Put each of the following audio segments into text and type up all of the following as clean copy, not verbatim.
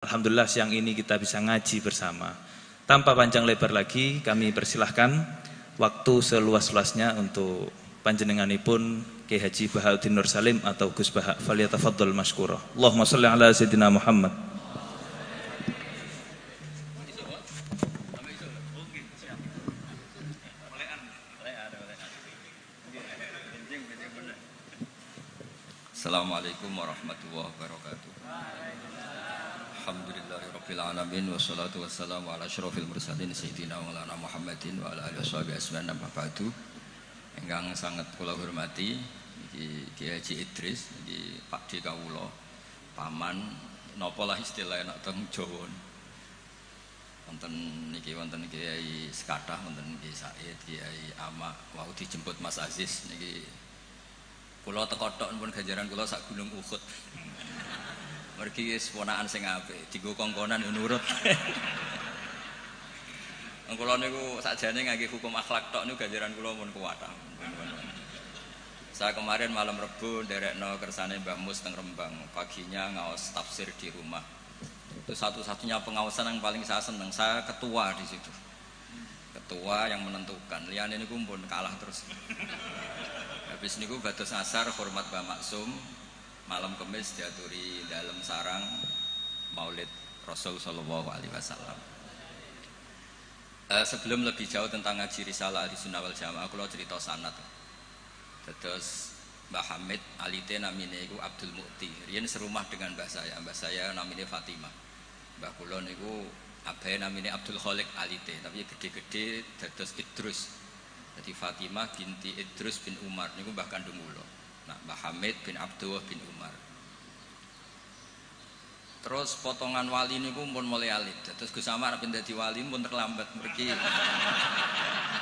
Alhamdulillah siang ini kita bisa ngaji bersama. Tanpa panjang lebar lagi, kami persilahkan waktu seluas-luasnya untuk panjenenganipun Kiai Haji Bahauddin Nur Salim atau Gus Baha. Falyatafaddal masykura. Allahumma shalli ala sayyidina Muhammad. Assalamualaikum warahmatullahi wabarakatuh. Alhamdulillahirabbil alamin wassalatu wassalamu ala asyrofil mursalin sayyidina Maulana Muhammadin wa ala alihi washabihi ajmain amma ba'du. Ingkang sangat kula hormati iki Kiai Haji Idris iki Pakde kawula paman napa lah istilah nek teng Jawa. Wonten niki wonten Kiai Sekathah, wonten Kiai Said, Kiai Ama wau dijemput Mas Aziz niki. Kula teko tok pun ganjaran kula sak gunung Uhud. Mergi wis ponakan sing apik, dienggo kongkonan yo nurut. Kula niku sakjane ngangge hukum akhlak tok niku ganjaran kula pun kuwat. Saya kemarin malam Rebo nderekno kersane Mbah Mus teng Rembang, paginya ngaos tafsir di rumah. Itu satu-satunya pengawasan yang paling saya seneng, saya ketua di situ. Ketua yang menentukan, liyane niku pun kalah terus. Habis niku bados asar hormat Mbah Maksum, malam Kamis diaturi dalam sarang Maulid Rasul sallallahu alaihi wasallam. Sebelum lebih jauh tentang ngaji risalah di Sunnah wal Jamaah, kula cerita sanad. Terus Mbah Hamid alite namine iku Abdul Mukti. Riyen serumah dengan mbah saya namine Fatimah. Mbah kula niku abahe namine Abdul Khaliq alite, tapi gede-gede dados Idrus. Jadi Fatimah binti Idrus bin Umar niku mbah kandung kula. Nah, Mbah Hamid bin Abdullah bin Umar. Terus potongan wali niku pun mulai alit. Terus Gus Samad nek dadi wali pun terlambat mergi.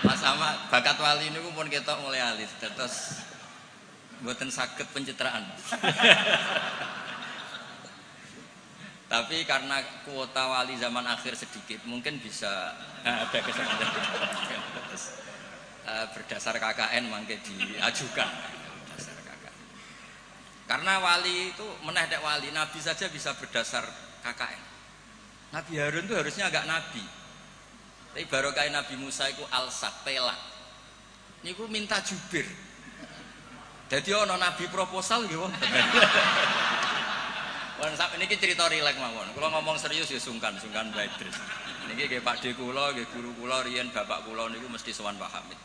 Mas Samad bakat wali niku pun ketok mulai alit. Terus mboten saged pencitraan. Tapi karena kuota wali zaman akhir sedikit, mungkin bisa ada kesempatan. Berdasar KKN mangke diajukan. Berdasar KKN. Karena wali itu meneh wali, nabi saja bisa berdasar KKN. Nabi Harun itu harusnya agak nabi. Tapi barokah Nabi Musa itu alsak pelak. Niku minta jubir. Jadi ono nabi proposal nggih wonten. Wong sak niki cerita rileks mawon. Kula ngomong serius ya sungkan Mbah Idris. Niki nggih Pakde kula, nggih guru kula riyen bapak kula niku mesti sowan Mbah Hamid.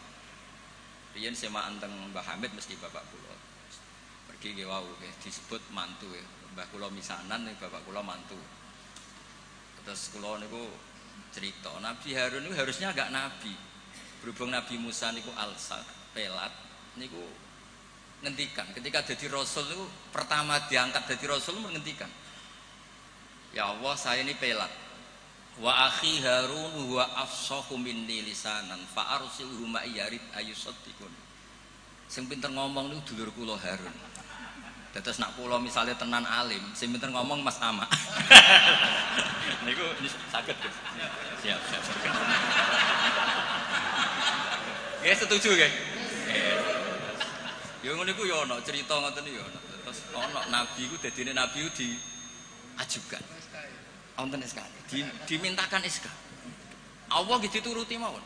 Riyen semaan teng Mbah Hamid mesti bapak kula. Pergi nggih wau nggih disebut mantu ya. Mbah kula misanan ning bapak kula mantu. Terus kula niku cerita Nabi Harun niku harusnya agak nabi. Berhubung Nabi Musa niku alsak, pelat niku ngendikan ketika jadi rasul itu pertama diangkat jadi rasul menghentikan. Ya Allah, saya ini pelat. Wa akhi Harun huwa afsahu minni lisanan fa arsilhu ma yarid ayusaddiqun. Sing pinter ngomong niku dulur kula Harun. Dados nak kula misale tenan alim, sing pinter ngomong Mas Ama. Niku saged, Gus. Siap. Nggih setuju nggih. Ya ngono iku ya ana cerita ngoten ya ana. Terus ana nabi iku dadine nabi diajukan. Wonten SK. Dimintakan SK. Allah gitu turuti mawon.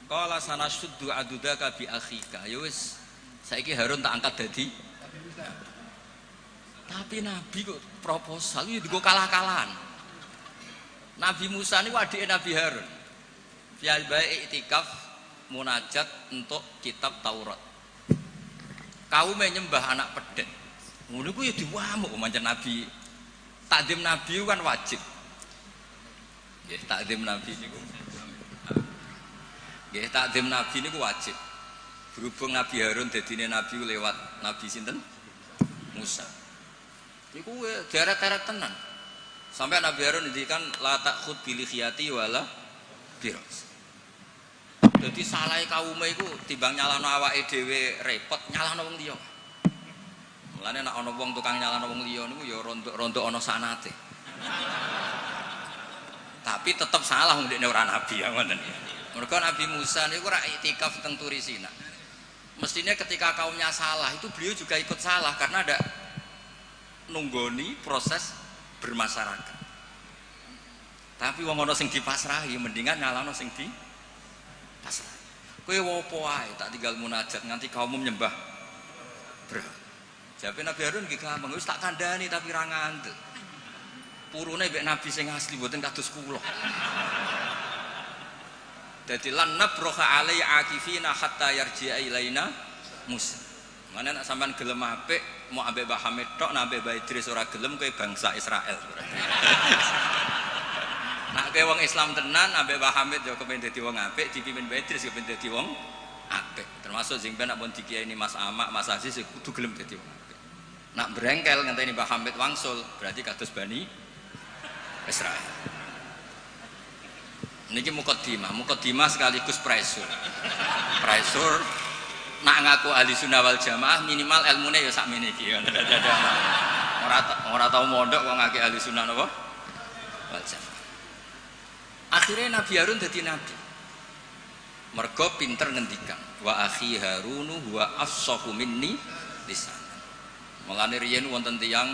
Qala sanasuddu adudaka bi akhika. Ya wis saiki Harun tak angkat dadi. Tapi nabi kok proposal iki digo kalah-kalahan. Nabi Musa niku adike Nabi Harun. Fial bae iktikaf munajat untuk kitab Taurat. Kaum menyembah anak pedet. Ngono ku ya diwamuk pancen nabi. Takdim nabi kan wajib. Nggih, takdim nabi niku. Nggih, takdim nabi niku wajib. Berhubung Nabi Harun dadine nabi lewat Nabi sinten? Musa. Niku deret-deret tenan. Sampai Nabi Harun ngendikan la takhud bil khiyati wala biras. Jadi salah kaume iku timbang nyalahno awake dhewe repot, nyalahno wong liya. Mulane nek ana wong tukang nyalahno wong liya niku ya rontok ana sanate. Tapi tetep salah wong dekne ora nabi ya ngoten. Mergo Nabi Musa niku ora iktikaf teng Turisina. Mestinya ketika kaumnya salah itu beliau juga ikut salah karena ada nunggoni proses bermasyarakat. Tapi wong ana sing dipasrahi mendingan nyalano sing di pasrahi. Kowe opo ae tak tinggal munajat nganti kaummu nyembah berhala. Jawabe Nabi Harun nggih gampang, wis tak kandhani tapi ra ngandel. Purune mbek Nabi sing asli mboten kados kula. Dadi lan nabroha alai akifina hatta yarji'a ilaina Musa. Mana nak sampean gelem apik mau ambek Mbah Hamid tok, nak ambek Mbah Idris ora gelem kowe bangsa Israel. Nak kowe wong Islam tenan ambek Mbah Hamid yo kepen dadi wong apik, dipimpin Mbah Idris kepen dadi wong apik. Termasuk sing ben nak pun dikiyaini Mas Amak, Mas Aziz kudu gelem dadi wong apik. Nak brengkel ngenteni Mbah Hamid wangsul, berarti kados Bani Israel. Niki mukadimah sekaligus pressure. Pressure nak ngaku ahli sunnah wal jamaah minimal ilmune ya sakmene iki. Ora tau mondok kok ngake ahli sunnah napa? Wal jamaah. Akhirnya Nabi Harun dadi nabi. Mergo pinter ngendikan, wa akhi Harunu huwa afsahu minni lisan. Mulane riyen wonten tiyang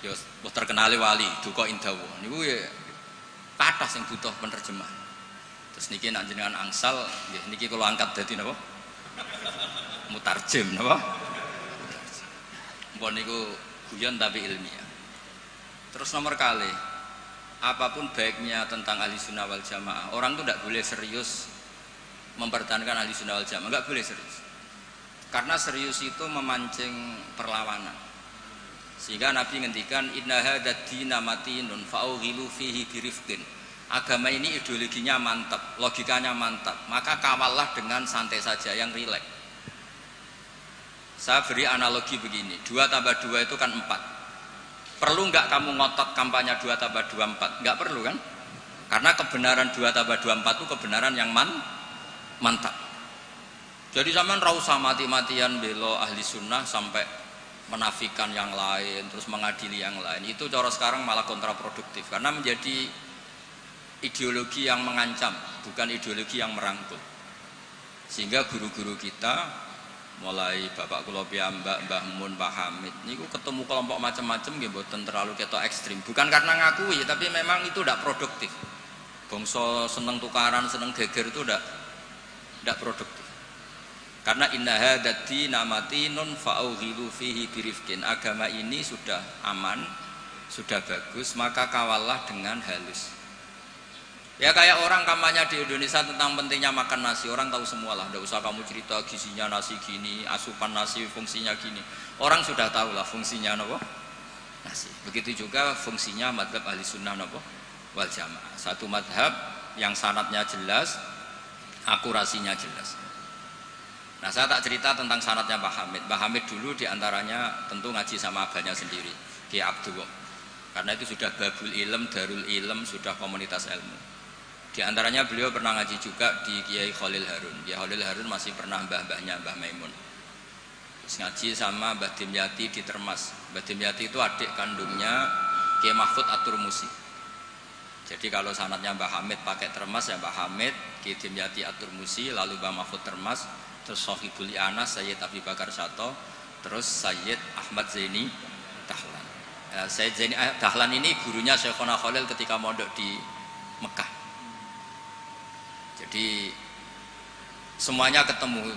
ya terkenale wali duka indawa. Niku ya kathah sing butuh penerjemah. Terus niki nek jenengan angsal nggih niki kula angkat dadi napa? Mutarjem napa? Mbon niku guyon tapi ilmiah. Terus nomor kali, apapun baiknya tentang ahli sunnah wal jamaah, orang tuh tidak boleh serius mempertahankan ahli sunnah wal jamaah, nggak boleh serius. Karena serius itu memancing perlawanan. Sehingga Nabi ngendikan inna hadzal dina matinun fa'ughilu fihi birifqin. Agama ini ideologinya mantap, logikanya mantap, maka kawallah dengan santai saja, yang rileks. Saya beri analogi begini, 2 tambah 2 itu kan 4. Perlu nggak kamu ngotot kampanye 2 tambah 2 4? Nggak perlu kan? Karena kebenaran 2 tambah 2 4 itu kebenaran yang mantap. Jadi zaman ra usah mati-matian belo ahli sunnah sampai menafikan yang lain, terus mengadili yang lain. Itu cara sekarang malah kontraproduktif, karena menjadi ideologi yang mengancam, bukan ideologi yang merangkul. Sehingga guru-guru kita, mulai Bapak kula piyambak, Mbah Mun, Pak Hamid, niku ketemu kelompok macam-macam nggih mboten terlalu ketok ekstrim. Bukan karena ngakui, tapi memang itu tidak produktif. Bangsa seneng tukaran, seneng geger itu tidak produktif. Karena inna hadzal dina matinun fa'ughilu fihi birifqin. Agama ini sudah aman, sudah bagus, maka kawallah dengan halus. Ya kayak orang kampanye di Indonesia tentang pentingnya makan nasi, orang tahu semua lah, tidak usah kamu cerita gizinya nasi gini, asupan nasi fungsinya gini. Orang sudah tahu lah fungsinya apa? Nasi. Begitu juga fungsinya madhab ahli sunnah apa? Wal jamaah. Satu madhab yang sanadnya jelas, akurasinya jelas. Nah saya tak cerita tentang sanadnya Pak Hamid. Pak Hamid dulu diantaranya tentu ngaji sama abahnya sendiri, Kiai Abdul. Karena itu sudah babul ilm, darul ilm, sudah komunitas ilmu. Di antaranya beliau pernah ngaji juga di Kiai Khalil Harun. Kiai Khalil Harun masih pernah mbah-mbahnya Mbah Maimun. Terus ngaji sama Mbah Dimyati di Termas. Mbah Dimyati itu adik kandungnya Kiai Mahfud At-Turmusi. Jadi kalau sanadnya Mbah Hamid pakai Termas ya Mbah Hamid, Kiai Dimyati At-Turmusi, lalu Mbah Mahfud Termas, terus Sohibul Anas Sayyid Abi Bakar Sato, terus Sayyid Ahmad Zaini Dahlan. Sayyid Zaini Dahlan ini gurunya Syekhona Khalil ketika mondok di Mekah. Jadi semuanya ketemu,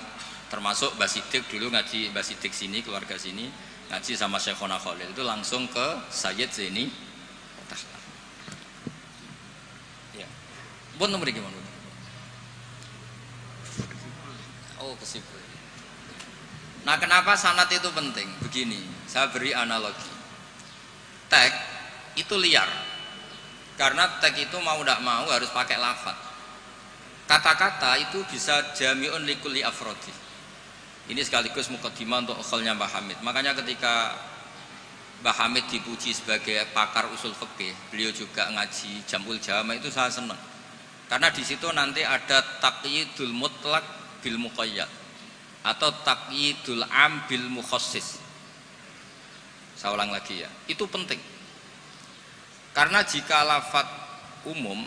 termasuk Mbah Siddiq dulu ngaji, Mbah Siddiq sini, keluarga sini ngaji sama Syekhona Khalil, itu langsung ke Sayyid Zaini Dahlan. Ya. Pun nomor gimana? Oh, kesibuk. Nah, kenapa sanad itu penting? Begini, saya beri analogi. Tag itu liar. Karena tag itu mau tidak mau harus pakai lafadz. Kata-kata itu bisa jami'un likulli afrodi. Ini sekaligus mukadimah untuk ukholnya Mbah Hamid. Makanya ketika Mbah Hamid dipuji sebagai pakar usul fikih, beliau juga ngaji Jamul Jama, itu saya senang. Karena di situ nanti ada taqyidul mutlak bil muqayyad atau taqyidul am bil mukhassis. Saya ulang lagi ya. Itu penting. Karena jika lafadz umum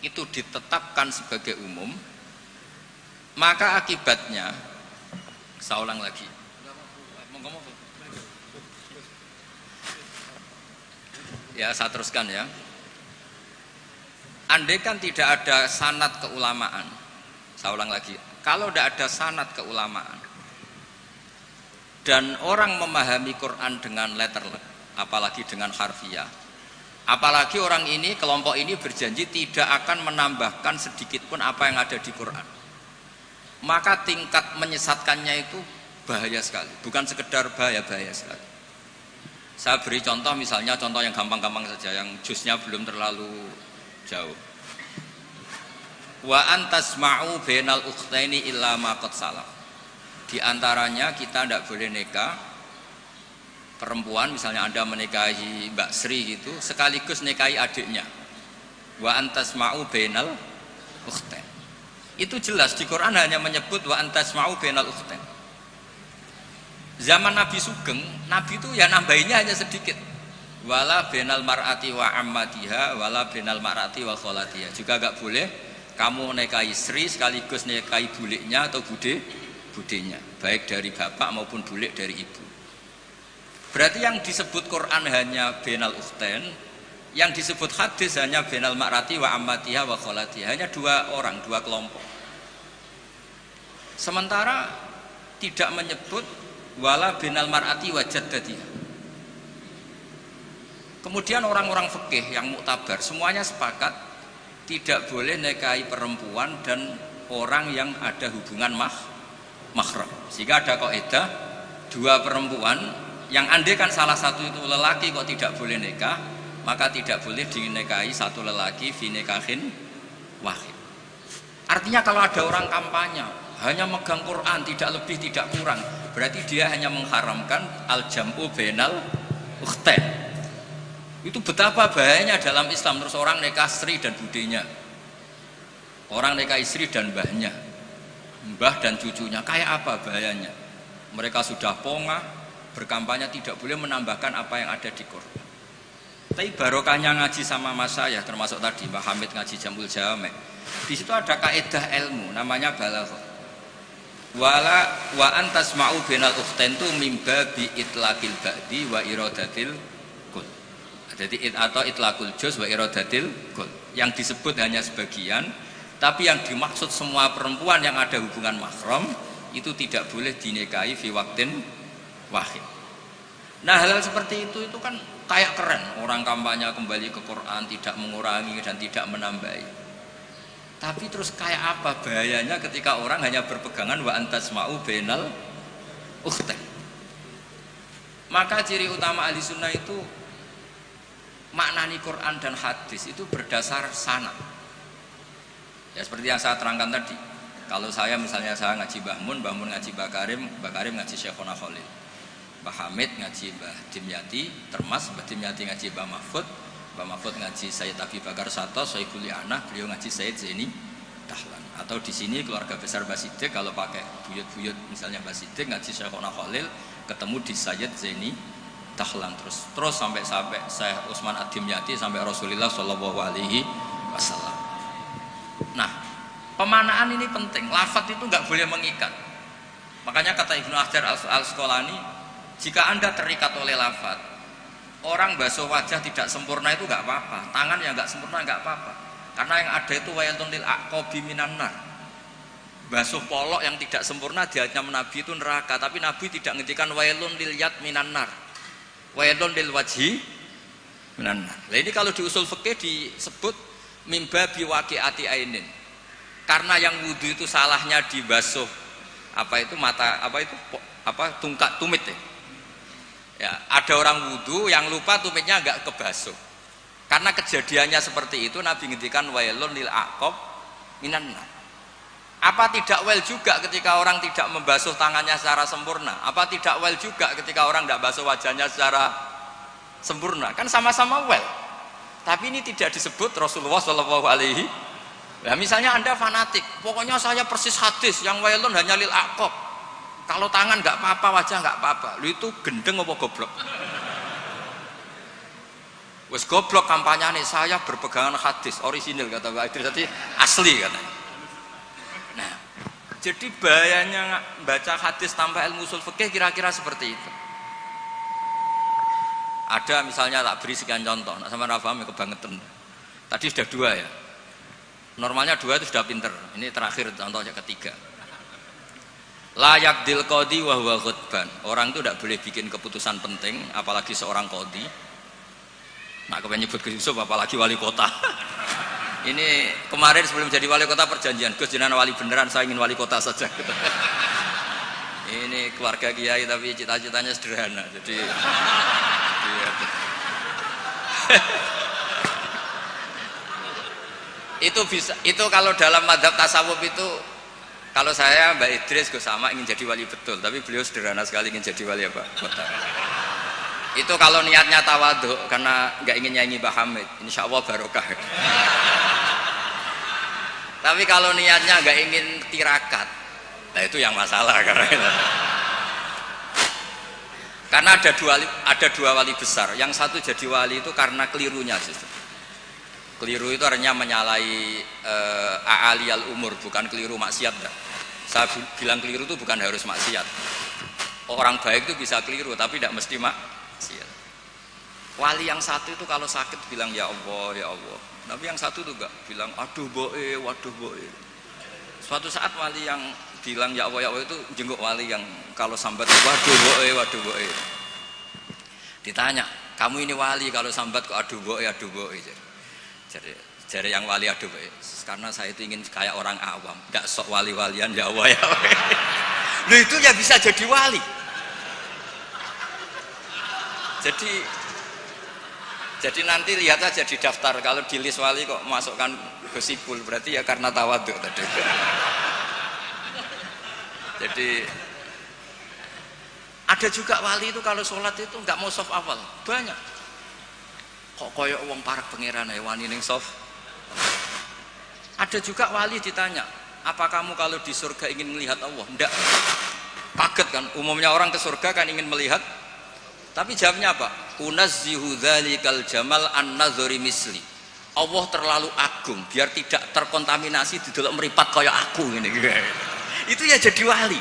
itu ditetapkan sebagai umum, maka akibatnya, saya ulang lagi, ya saya teruskan ya, Andai kan tidak ada sanad keulamaan, saya ulang lagi, kalau tidak ada sanad keulamaan dan orang memahami Quran dengan letter, apalagi dengan harfiah, apalagi orang ini, kelompok ini berjanji tidak akan menambahkan sedikit pun apa yang ada di Quran, maka tingkat menyesatkannya itu bahaya sekali, bukan sekedar bahaya sekali. Saya beri contoh, misalnya contoh yang gampang-gampang saja, yang jusnya belum terlalu jauh. Wa antasma'u bainal ukhtaini illa ma qad salaf. Di antaranya kita tidak boleh nikah perempuan, misalnya Anda menikahi Mbak Sri gitu, sekaligus nikahi adiknya. Wa antasma'u bainal ukhtain. Itu jelas di Quran hanya menyebut wa antasma'u bainal ukhtain. Zaman Nabi Sugeng, Nabi itu ya nambahinnya hanya sedikit. Wala bainal mar'ati wa ammatiha wala bainal mar'ati wa kholatiha. Juga enggak boleh kamu nikahi Sri sekaligus nikahi buliknya atau budenya, baik dari bapak maupun bulik dari ibu. Berarti yang disebut Quran hanya bainal ukhtain, yang disebut hadis hanya bainal mar'ati wa ammatiha wa kholatiha, hanya dua orang, dua kelompok. Sementara tidak menyebut wala binal mar'ati wa jaddatiha. Kemudian orang-orang fikih yang muktabar semuanya sepakat tidak boleh nikahi perempuan dan orang yang ada hubungan mahram. Sehingga ada kaidah dua perempuan yang andai kan salah satu itu lelaki kok tidak boleh nikah, maka tidak boleh dinikahi satu lelaki fi nikahin wahid. Artinya kalau ada orang kampanye hanya megang Quran tidak lebih tidak kurang, berarti dia hanya mengharamkan al-jam'u bainal ukhtain. Itu betapa bahayanya dalam Islam. Terus orang nikah Sri dan budenya, orang nikah istri dan mbahnya, mbah dan cucunya, kayak apa bahayanya. Mereka sudah pongah berkampanye tidak boleh menambahkan apa yang ada di Quran. Tapi barokahnya ngaji sama mas saya, termasuk tadi Mbak Hamid ngaji Jamul Jame, di situ ada kaidah ilmu namanya balaghah. Wala wa antasma'u bainal ukhtain tu mimba bi itlaqil ba'di wa iradatil kul. Jadi atau itlaqul juz wa iradatil kul. Yang disebut hanya sebagian, tapi yang dimaksud semua perempuan yang ada hubungan mahram itu tidak boleh dinikahi fi waqtin wahid. Nah, hal-hal seperti itu kan kayak keren. Orang kampanye kembali ke Quran, tidak mengurangi dan tidak menambahi. Tapi terus kayak apa bahayanya ketika orang hanya berpegangan wa antasma'u bainal ukhtain. Maka ciri utama ahli sunnah itu maknani Quran dan hadis itu berdasar sanad. Ya seperti yang saya terangkan tadi. Kalau saya misalnya saya ngaji Mbah Mun ngaji Mbah Karim ngaji Syekhona Khalil, Mbah Hamid ngaji Mbah Dimyati Termas, Mbah Dimyati ngaji Mbah Mahfud ngaji Sayyid Abi Bakar Sato, Sohibul Li'anah, beliau ngaji Sayyid Zaini Dahlan. Atau di sini keluarga besar Mbah Siddiq, kalau pakai buyut-buyut misalnya Mbah Siddiq ngaji Syekhona Khalil, ketemu di Sayyid Zaini Dahlan, terus sampai Syekh Utsman Ad-Dimyati sampai Rasulullah Shallallahu Alaihi Wasallam. Nah, pemanaan ini penting. Lafaz itu nggak boleh mengikat. Makanya kata Ibnu Hajar Al-Asqalani, jika Anda terikat oleh lafaz, orang basuh wajah tidak sempurna itu nggak apa-apa, tangan yang nggak sempurna nggak apa-apa, karena yang ada itu wailun lil aqabi minan nar. Basuh polok yang tidak sempurna diancam Nabi itu neraka, tapi Nabi tidak ngendikan wailun lil yad minan nar, wailun lil wajhi minan nar. Nah, ini kalau di usul fikih disebut mimba biwaqiati ainin, karena yang wudu itu salahnya dibasuh tungkat tumit ya. Ya, ada orang wudhu yang lupa tumitnya enggak kebasuh. Karena kejadiannya seperti itu, Nabi ngendikan wailun lil aqab minan nar. Apa tidak well juga ketika orang tidak membasuh tangannya secara sempurna? Apa tidak well juga ketika orang tidak basuh wajahnya secara sempurna? Kan sama-sama well. Tapi ini tidak disebut Rasulullah Shallallahu Alaihi. Ya, misalnya Anda fanatik, pokoknya saya persis hadis yang wailun hanya lil aqab. Kalau tangan nggak apa-apa, wajah nggak apa-apa. Lu itu gendeng apa goblok? Wes goblok kampanyane, saya berpegangan hadis orisinil kata Pak Idris, tadi asli katanya. Nah, jadi bahayanya baca hadis tanpa ilmu usul fikih kira-kira seperti itu. Ada misalnya tak beri sekian contoh, nak sama paham ya kebangetan. Tadi sudah dua ya. Normalnya 2 itu sudah pinter. Ini terakhir contohnya ketiga. Layak dil qadi wa huwa ghadban. Orang itu tidak boleh bikin keputusan penting, apalagi seorang qadi. Nak kepengen nyebut Gus Yusuf apalagi wali kota. Ini kemarin sebelum jadi wali kota perjanjian, Gus jenengan wali beneran, saya ingin wali kota saja. Ini keluarga kiai tapi cita-citanya sederhana. Jadi itu bisa, itu kalau dalam mazhab tasawuf itu, kalau saya Mbak Idris Gus sama ingin jadi wali betul, tapi beliau sederhana sekali ingin jadi wali apa kota. Itu kalau niatnya tawadhu karena nggak ingin nyanyi Mbah Hamid, insya Allah barokah. Tapi kalau niatnya nggak ingin tirakat, nah itu yang masalah karena ada dua wali besar. Yang satu jadi wali itu karena kelirunya, sistem. Keliru itu artinya menyalahi a'aliyal umur, bukan keliru maksiat. Saya bilang keliru itu bukan harus maksiat. Orang baik itu bisa keliru, tapi tidak mesti maksiat. Wali yang satu itu kalau sakit bilang ya Allah, ya Allah. Tapi yang satu itu enggak, bilang aduh boe, waduh boe. Suatu saat wali yang bilang ya Allah, ya Allah itu jenguk wali yang kalau sambat waduh boe, waduh boe. Ditanya, kamu ini wali kalau sambat kok aduh boe, aduh boe. Jadi yang wali aduh boe. Karena saya itu ingin kayak orang awam, enggak sok wali-walian ya Allah, ya Allah. Loh itu ya bisa jadi wali. Jadi nanti lihat aja di daftar, kalau di list wali kok masukkan Gusipul, berarti ya karena tawadhu tadi. Jadi ada juga wali itu kalau sholat itu nggak mau soft awal, banyak. Kok koyok wong parak pangeran ya wani ning soft. Ada juga wali ditanya, apa kamu kalau di surga ingin melihat Allah? Enggak. Kaget kan, umumnya orang ke surga kan ingin melihat. Tapi jawabnya apa? Unazzihu dzalikal jamal an-nazari misli. Allah terlalu agung biar tidak terkontaminasi di dalam meripat kayak aku ini. Itu ya jadi wali.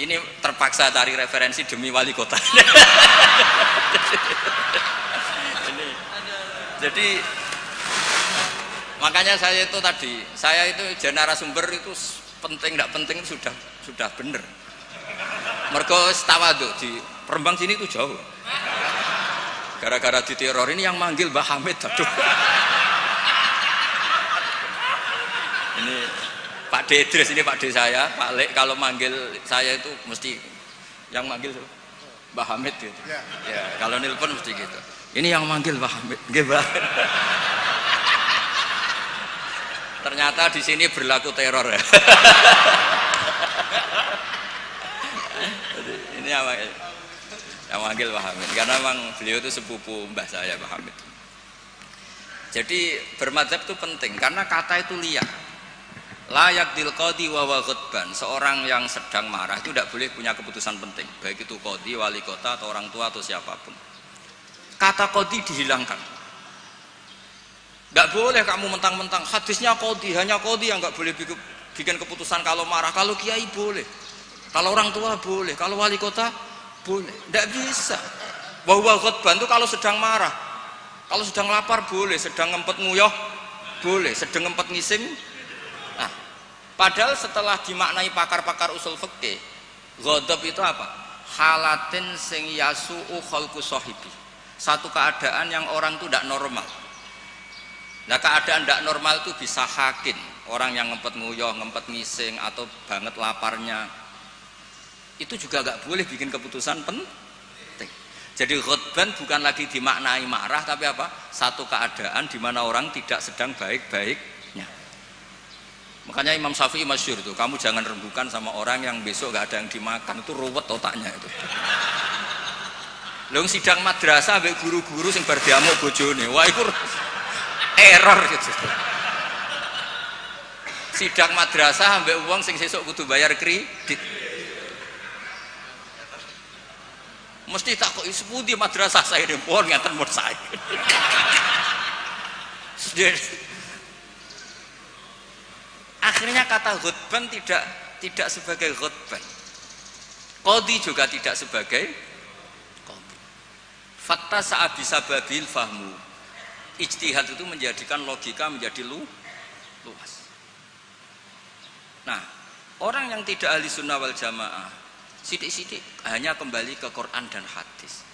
Ini terpaksa cari referensi demi wali kota. Jadi makanya saya itu tadi, saya itu narasumber itu penting tidak penting sudah benar. Mergo tawadhu di Rembang sini itu jauh. Gara-gara diteror ini yang manggil Mbah Hamid, aduh. Ini Pak D Idris, ini Pak D saya, Pak Lek kalau manggil saya itu mesti yang manggil Mbah Hamid gitu. Ya, kalau nelpon mesti gitu. Ini yang manggil Mbah Hamid, nggih Mbah. Ternyata di sini berlaku teror ya. Ini apa? Yang manggil Mbah Hamid karena memang beliau itu sepupu mbah saya Mbah Hamid. Jadi bermadzhab itu penting karena kata itu liar. Layak dil qadi wa huwa ghadban. Seorang yang sedang marah itu tidak boleh punya keputusan penting, baik itu qadi, wali kota atau orang tua atau siapapun. Kata qadi dihilangkan. Tidak boleh kamu mentang-mentang hadisnya qadi, hanya qadi yang nggak boleh bikin keputusan kalau marah. Kalau kiai boleh, kalau orang tua boleh, kalau wali kota boleh, tidak bisa. Bahwa khutbah itu kalau sedang marah, kalau sedang lapar boleh, sedang ngempet nguyah boleh, sedang ngempet ngising. Nah, padahal setelah dimaknai pakar-pakar usul fikih, ghadab itu apa? Halatin sing yasu'u khalqu sahibi. Satu keadaan yang orang itu tidak normal. Nah, keadaan tidak normal itu bisa hakin, orang yang ngempet nguyah, ngempet ngising atau banget laparnya. Itu juga gak boleh bikin keputusan penting. Jadi ghadban bukan lagi dimaknai marah, tapi apa? Satu keadaan di mana orang tidak sedang baik-baiknya. Makanya Imam Syafi'i masyhur itu, kamu jangan rembukan sama orang yang besok gak ada yang dimakan, itu ruwet otaknya itu. Lho sidang madrasah ambek guru-guru sing bar diamuk bojone, wah iku error gitu. Sidang madrasah ambek wong sing sesuk kudu bayar kredit. Mesti tak kok sepundi madrasah saya ini pun ngaten mun saya. Akhirnya kata ghadban tidak sebagai ghadban. Qadhi juga tidak sebagai qadhi. Fakta sa'a bisa babil fahmu. ijtihad itu menjadikan logika menjadi luas. Nah, orang yang tidak ahli sunnah wal jamaah sidik-sidik hanya kembali ke Quran dan hadis.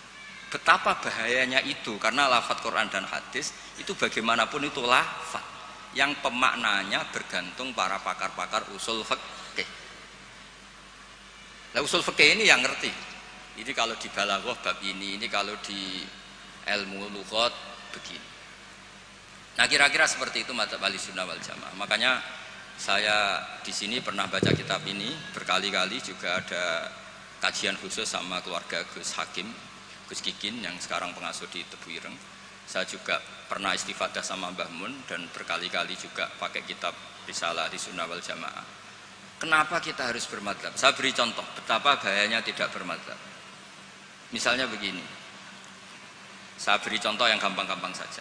Betapa bahayanya itu, karena lafaz Quran dan hadis itu bagaimanapun itu lafaz yang pemaknanya bergantung para pakar-pakar usul fikih. Nah, usul fikih ini yang ngerti. Ini kalau di balaghah bab ini kalau di ilmu lughat begini. Nah, kira-kira seperti itu madzhab Ahlussunnah wal Jamaah. Makanya saya di sini pernah baca kitab ini berkali-kali, juga ada kajian khusus sama keluarga Gus Hakim, Gus Kikin yang sekarang pengasuh di Tebu Ireng. Saya juga pernah istifadah sama Mbah Mun dan berkali-kali juga pakai kitab Risalah Ahlussunnah wal Jamaah. Kenapa kita harus bermadzhab? Saya beri contoh betapa bahayanya tidak bermadzhab. Misalnya begini. Saya beri contoh yang gampang-gampang saja.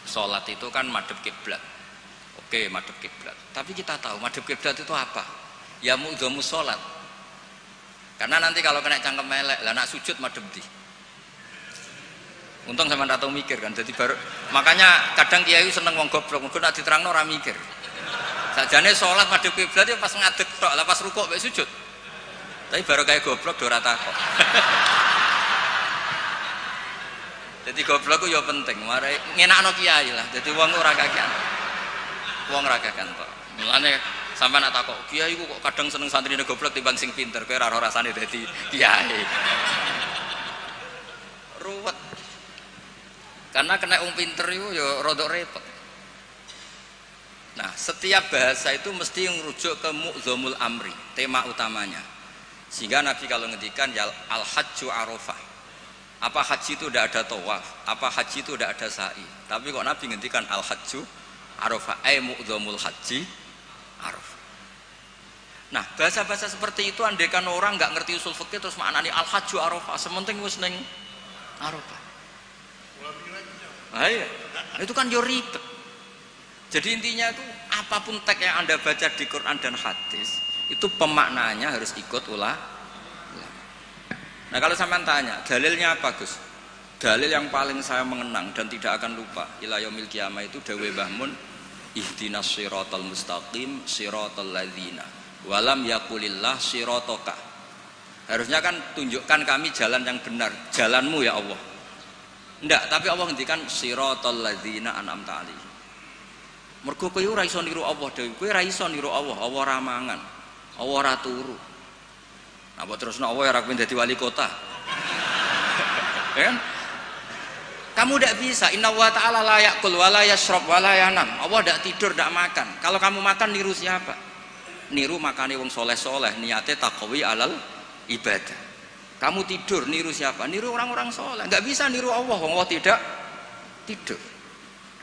Sholat itu kan madhep kiblat. Oke, madhep kiblat. Tapi kita tahu madhep kiblat itu apa? Ya mu'dhamus sholat. Karena nanti kalau kena cangkem melek, lah nak sujud madhep di. Untung sama ndak tahu mikir kan. Jadi baru makanya kadang kiai seneng wong goblok, mengko nak diterangno ora mikir. Sakjane sholat madhep kiblat ya pas ngadeg tok, lah pas rukuk mek sujud. Tapi baru kayak goblok do ora takok. Jadi goblok itu ya penting, mari ngenakno kiai lah. Jadi wong ora kakean. Wong ora kakean kok. Mulane sampean nak takok, kiai ku kok kadang seneng santrine goblok timbang sing pinter, kowe ora ora rasane dadi kiai. Ruwet. Karena kena wong pinter itu ya rodok repot. Nah, setiap bahasa itu mesti merujuk ke mu'dhamul amri, tema utamanya. Sehingga Nabi kalau ngendikan ya al-hajju arafah. Apa haji itu tidak ada tawaf, apa haji itu tidak ada sa'i. Tapi kok Nabi ngendikan al-hajju arafah, ay mu'dhamul haji arafah. Nah, bahasa-bahasa seperti itu andaikan orang nggak ngerti usul fikih terus maknani al-hajju arafah, sementing wis ning arafah. Nah, iya. Itu kan yo ribet. Jadi intinya itu apapun teks yang Anda baca di Quran dan hadis, itu pemaknaannya harus ikut ulama. Nah, kalau sampean tanya, dalilnya apa, Gus? Dalil yang paling saya mengenang dan tidak akan lupa ila yaumil qiyamah itu dawuh Mbah Mun, ihdinas siratal mustaqim siratal ladzina walam yaqulillah sirataka. Harusnya kan tunjukkan kami jalan yang benar, jalanmu ya Allah. Enggak, tapi Allah ngendikan siratal ladzina an'amta alaihim. Mergo kowe ora iso niru Allah dhewe, kowe ora iso niru Allah, Allah ora mangan, Allah ora turu. Apa terus Allah ya rakyat jadi wali kota, ya kan? Kamu tidak bisa. Inna wa ta'ala la ya'kul wa la yashrab wa la yanam. Allah tidak tidur, tidak makan. Kalau kamu makan niru siapa? Niru makane wong soleh-soleh, niate taqwi alal ibadah. Kamu tidur niru siapa? Niru orang-orang soleh. Nggak bisa niru Allah, Allah tidak tidur.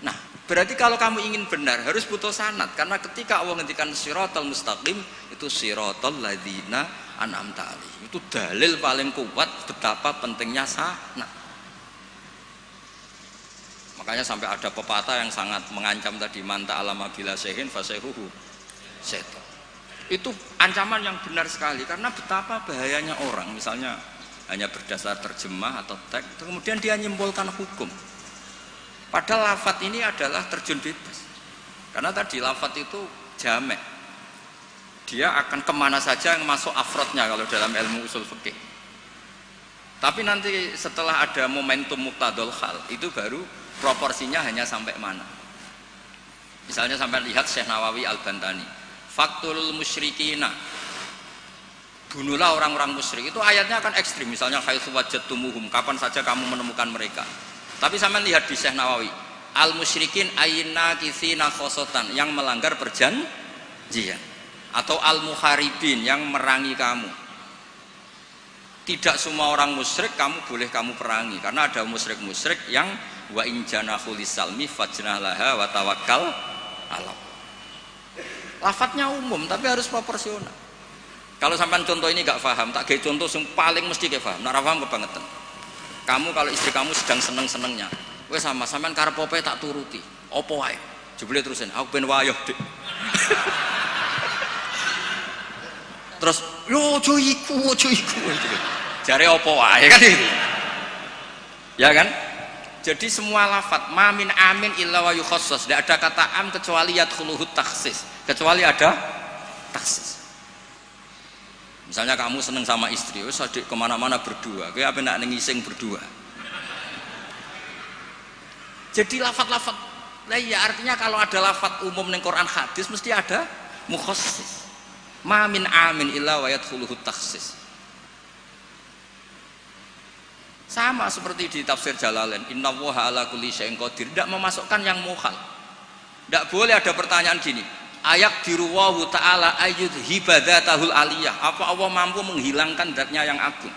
Nah, berarti kalau kamu ingin benar harus butuh sanad, karena ketika Allah ngendikan siratal mustaqim itu siratal ladzina an'amta alaihim, itu dalil paling kuat betapa pentingnya sanad. Makanya sampai ada pepatah yang sangat mengancam tadi, manta alama bila sehin fasehuhu setan. Itu ancaman yang benar sekali, karena betapa bahayanya orang misalnya hanya berdasar terjemah atau teks kemudian dia nyimpulkan hukum. Padahal lafadz ini adalah terjun bebas. Karena tadi lafadz itu jamek. Dia akan kemana saja yang masuk afrodnya kalau dalam ilmu usul fikih. Tapi nanti setelah ada momentum muqtadul hal, itu baru proporsinya hanya sampai mana. Misalnya sampai lihat Syekh Nawawi Al-Bantani, Faktulul musyrikina, bunuhlah orang-orang musyrik. Itu ayatnya akan ekstrim. Misalnya haitsu wajadtumuhum, kapan saja kamu menemukan mereka. Tapi sampai lihat di Syekh Nawawi, al-musyrikin ayna kitsina khosotan, yang melanggar perjanjian, atau al-muharibin, yang merangi kamu. Tidak semua orang musyrik kamu boleh kamu perangi, karena ada musyrik-musyrik yang wa in janahu lisalmi fajnah laha wa tawakkal ala. Lafadznya umum tapi harus proporsional. Kalau sampean contoh ini gak paham, tak gawe contoh yang paling mesti gak paham. Nek ora paham kebangetan. Kamu kalau istri kamu sedang seneng-senengnya, wes sama sampean karep opo tak turuti. Opo wae? Jebule terusin, aku ben wayoh, Dik. Terus, yo ojo iku. Jare opo wae kan itu. Ya kan? Jadi semua lafat ma min amin illa wa yukhassas, tidak ada kata am kecuali yadkhuluhu takhsis, kecuali ada taksis. Misalnya kamu seneng sama istri, wis kemana-mana berdua, kowe apa nak ngising berdua. Jadi lafat-lafat, lah ya artinya kalau ada lafat umum ning Quran hadis mesti ada mukhassis. Ma min amin illa wa yadkhuluhu takhsis. Sama seperti di tafsir Jalalain, innallaha ala kulli syai'in qadir, tidak memasukkan yang mukhal. Tidak boleh ada pertanyaan gini, ayak diruwahu ta'ala ayyud hibadatahul aliyah, apa Allah mampu menghilangkan zatnya yang agung?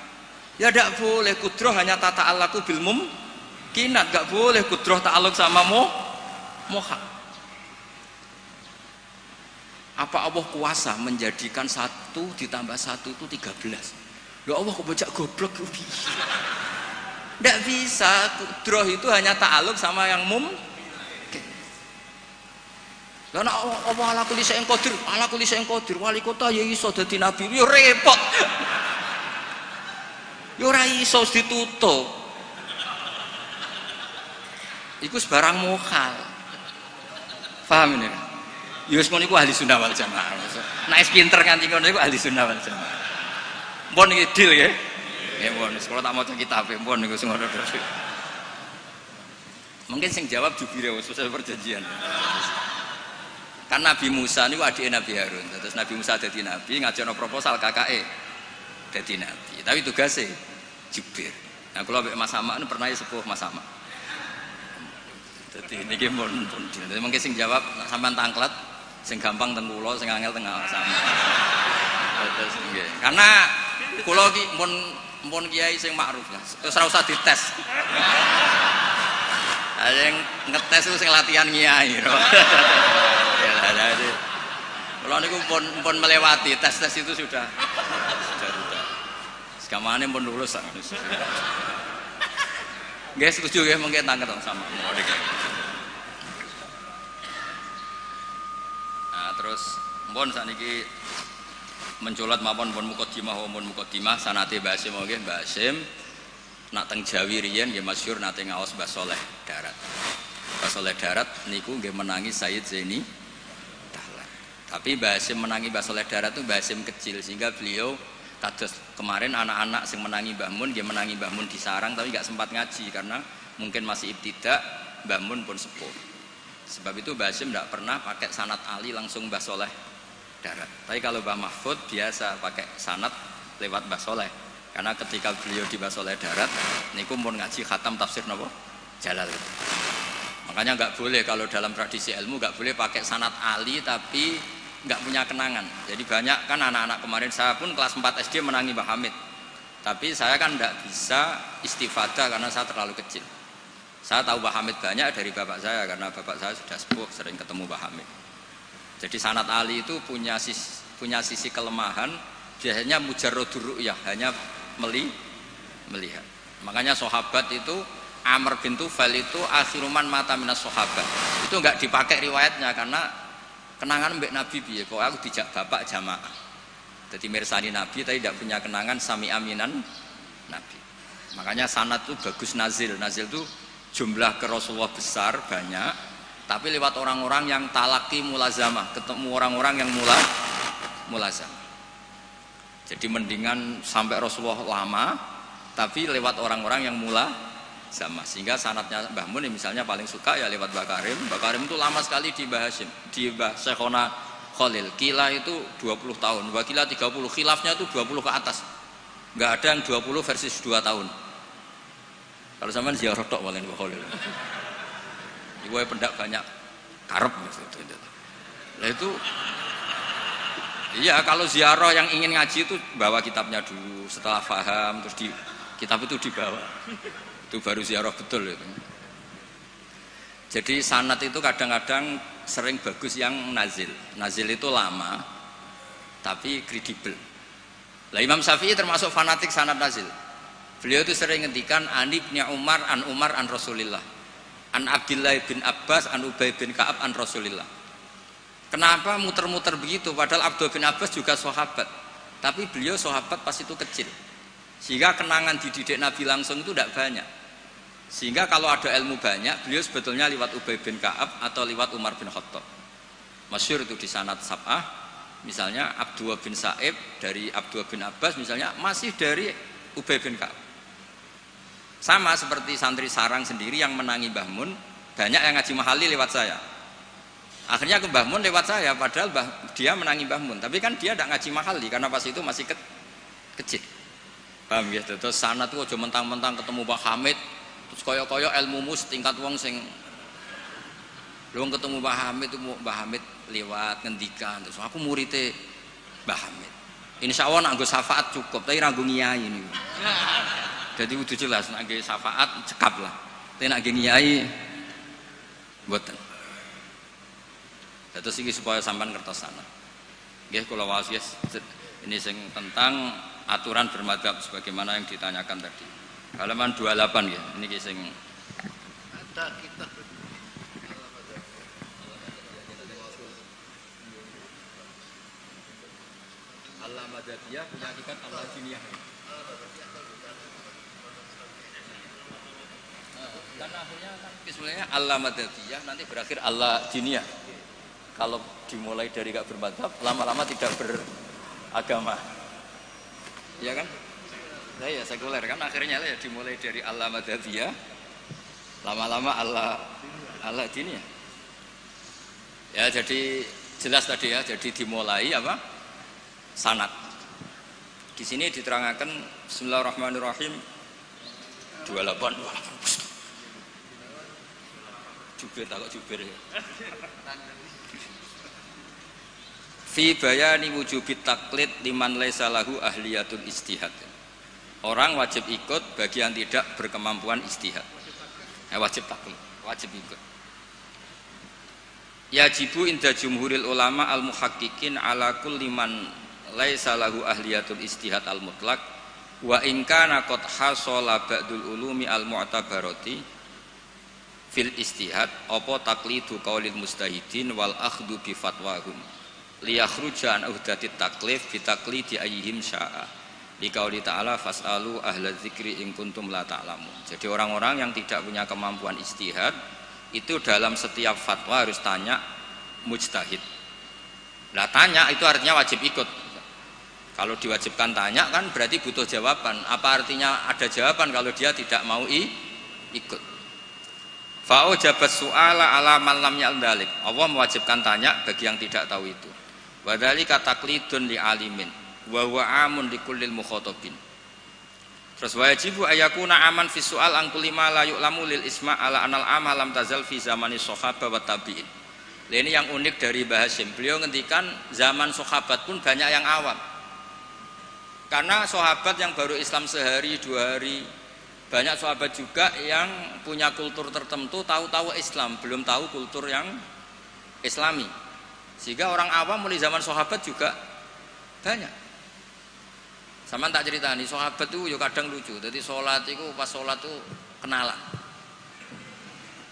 Ya tidak boleh, kudroh hanya tata alaku bil mumkinat, tidak boleh kudroh ta'aluk sama mukhal. Apa Allah kuasa menjadikan 1 ditambah 1 itu 13? Ya Allah kok bocah goblok. Tidak bisa, kudroh itu hanya ta'aluk sama yang mungkin. Lah nek Allah ala kulli syai'in qadir, ala kulli syai'in qadir, wali kota ya iso dadi nabi, ya repot. Ya ora iso ditutup. Iku sebarang mukhal. Paham ini? Ya wis ngono iku ahli sunnah wal jamaah. Nek pinter nganti ngono iku ahli sunnah wal jamaah. Mbon iki deal ya. Ya mbon, sekolah tak maca kitab mbon niku sing ngono terus. Mungkin sing jawab jubire wis selesai perjanjian. Kan Nabi Musa niku adike Nabi Harun. Terus Nabi Musa dadi nabi, ngajono proposal kakake dadi nabi. Tapi tugasnya jubir. Nah kula mbek Mas Hamak pernah sepuh Mas Hamak. Dadi niki mun deal. Mungkin sing jawab sampean tangklet, sing gampang teng kula, sing angel teng sama. Terus nggih. Karena kula ki mun kiai sing makruf lah. Terus ora usah dites. Yang ngetes itu sing latihan kiai. Ya lah. Kula niku pun melewati tes itu sudah. Sekamane pun lulus sak. Nggih setuju nggih mungkin tangket sama. Nah, terus mpun sakniki menculat mapun pun mukadimah wa mukadimah sanate Mbah Hasyim nggih Mbah Hasyim nak teng Jawi riyen nggih masyhur nate ngaos Mbah Saleh Darat. Mbah Saleh Darat niku nggih menangi Sayyid Zaini Dahlan. Tapi Mbah Hasyim menangi Mbah Saleh Darat itu Mbah Hasyim kecil sehingga beliau kados kemarin anak-anak sing menangi Mbah Mun nggih menangi Mbah Mun di sarang tapi enggak sempat ngaji karena mungkin masih ibtidak, Mbah Mun pun sepuh. Sebab itu Mbah Hasyim enggak pernah pakai sanad Ali langsung Mbah Saleh Darat. Tapi kalau Mbah Mahfud biasa pakai sanad lewat Mbah Saleh. Karena ketika beliau di Mbah Saleh Darat, niku pun ngaji khatam tafsir napa? Jalalain. Makanya nggak boleh kalau dalam tradisi ilmu nggak boleh pakai sanad Ali tapi nggak punya kenangan. Jadi banyak kan anak-anak kemarin saya pun kelas 4 SD menangi Mbah Hamid. Tapi saya kan nggak bisa istifadah karena saya terlalu kecil. Saya tahu Mbah Hamid banyak dari bapak saya karena bapak saya sudah sepuh sering ketemu Mbah Hamid. Jadi sanad Ali itu punya sisi kelemahan, biasanya mujarradur ru'yah, hanya melihat. Makanya sahabat itu Amr bin Tufail itu akhiruman mata minas sahabat. Itu enggak dipakai riwayatnya karena kenangan mbek Nabi piye kok aku dijak bapak jamaah. Jadi mirsani Nabi tapi tidak punya kenangan sami aminan Nabi. Makanya sanad itu bagus nazil. Nazil itu jumlah ke Rasulullah besar banyak. Tapi lewat orang-orang yang talaki mulazamah, ketemu orang-orang yang mulazamah. Jadi mendingan sampai Rasulullah lama, tapi lewat orang-orang yang mulazamah. Sehingga sanadnya Mbah Mun misalnya paling suka ya lewat Mbah Karim. Mbah Karim itu lama sekali di Mbah Hasyim, di Mbah Syekhona Khalil. Kila itu 20 tahun, Mbah Kila 30, khilafnya itu 20 ke atas. Enggak ada yang 20 versus 2 tahun. Kalau sampean ziarah tok paling Mbah Khalil. Ibu pendak banyak karep maksudnya. Nah itu iya kalau ziarah yang ingin ngaji itu bawa kitabnya dulu, setelah paham terus kitab itu dibawa. Itu baru ziarah betul itu. Jadi sanad itu kadang-kadang sering bagus yang nazil. Nazil itu lama tapi kredibel. Lah Imam Syafi'i termasuk fanatik sanad nazil. Beliau itu sering ngendikan an Ibnu Umar an Rasulillah. An Abdillah bin Abbas an Ubay bin Ka'ab an Rasulillah. Kenapa muter-muter begitu padahal Abdullah bin Abbas juga sahabat. Tapi beliau sahabat pas itu kecil. Sehingga kenangan dididik Nabi langsung itu tidak banyak. Sehingga kalau ada ilmu banyak, beliau sebetulnya lewat Ubay bin Ka'ab atau lewat Umar bin Khattab. Masyhur itu di sanad sab'ah, misalnya Abdullah bin Sa'ib dari Abdullah bin Abbas misalnya masih dari Ubay bin Ka'ab. Sama seperti santri sarang sendiri yang menangi Mbah Mun, banyak yang ngaji mahali lewat saya. Akhirnya ke Mbah Mun lewat saya, padahal dia menangi Mbah Mun, tapi kan dia tidak ngaji mahali karena pas itu masih kecil. Paham ya? Terus sanad tuh aja mentang-mentang ketemu Mbah Hamid terus kaya-kaya ilmumu setingkat wong sing lu ketemu Mbah Hamid itu Mbah Hamid lewat ngendikan terus aku muridnya Mbah Hamid. Insya Allah nganggo syafaat cukup, tapi nganggo ngiyai ini. Jadi udah jelas nganggo syafaat cekap lah. Tapi nganggo ngiyai mboten. Terus iki supaya sampean ngertos sana. Nggih kula waos ini sing tentang aturan bermadzhab sebagaimana yang ditanyakan tadi. Halaman 28 ya, ini sing ada kita Allah Madadiyah punya hakikat Allah Jiniyah. Karena akhirnya kan sebenarnya Allah Madadiyah nanti berakhir Allah Jiniyah. Kalau dimulai dari gak bermadzhab, lama-lama tidak beragama. Ya kan? Nah, ya sekuler kan akhirnya ya dimulai dari Allah Madadiyah, lama-lama Allah Jiniyah. Ya jadi jelas tadi ya, jadi dimulai apa? Sanad. Di sini diterangkan Bismillahirrahmanirrahim 28. Jubir takut jubir ya. Fi bayani wujubit taklid liman laisa lahu ahliyatul istihad. Orang wajib ikut bagi yang tidak berkemampuan istihad. Wajib taklid, wajib ikut. Yajibu inda jumhuril ulama al-muhaqqiqin ala kulli man laisa lahu ahliyatul istihad al-mutlaq wa in kana qad hasala ba'dul ulumi al-mu'tabarati fil istihad apa taqlidu qaulil mustahidin wal akhdhu bi fatwahum liyakhruja an uhdatit taklif bi taqlidi ayyihim sya'a. Liqauli ta'ala fas'alu ahla dzikri in kuntum la ta'lamun. Jadi orang-orang yang tidak punya kemampuan istihad itu dalam setiap fatwa harus tanya mujtahid. Nah tanya itu artinya wajib ikut. Kalau diwajibkan tanya kan berarti butuh jawaban. Apa artinya ada jawaban kalau dia tidak mau ikut? Fa'u jabat su'ala ala man lam ya'lam. Allah mewajibkan tanya bagi yang tidak tahu itu. Wa dzalika taqlidun li alimin wa huwa amun likullil mukhatabin. Terus wajibu ayakuna aman fi soal angkuli ma la yu'lamu lil isma ala anal amal lam tazal fi zamani sahabat wa tabi'in. Ini yang unik dari Mbah Hasyim. Beliau ngendikan zaman sahabat pun banyak yang awam. Karena sahabat yang baru Islam sehari dua hari, banyak sahabat juga yang punya kultur tertentu, tahu-tahu Islam, belum tahu kultur yang Islami. Sehingga orang awam mulai zaman sahabat juga banyak. Sama tak cerita nih, sahabat tuh yo kadang lucu. Jadi sholat itu pas sholat tuh kenalan.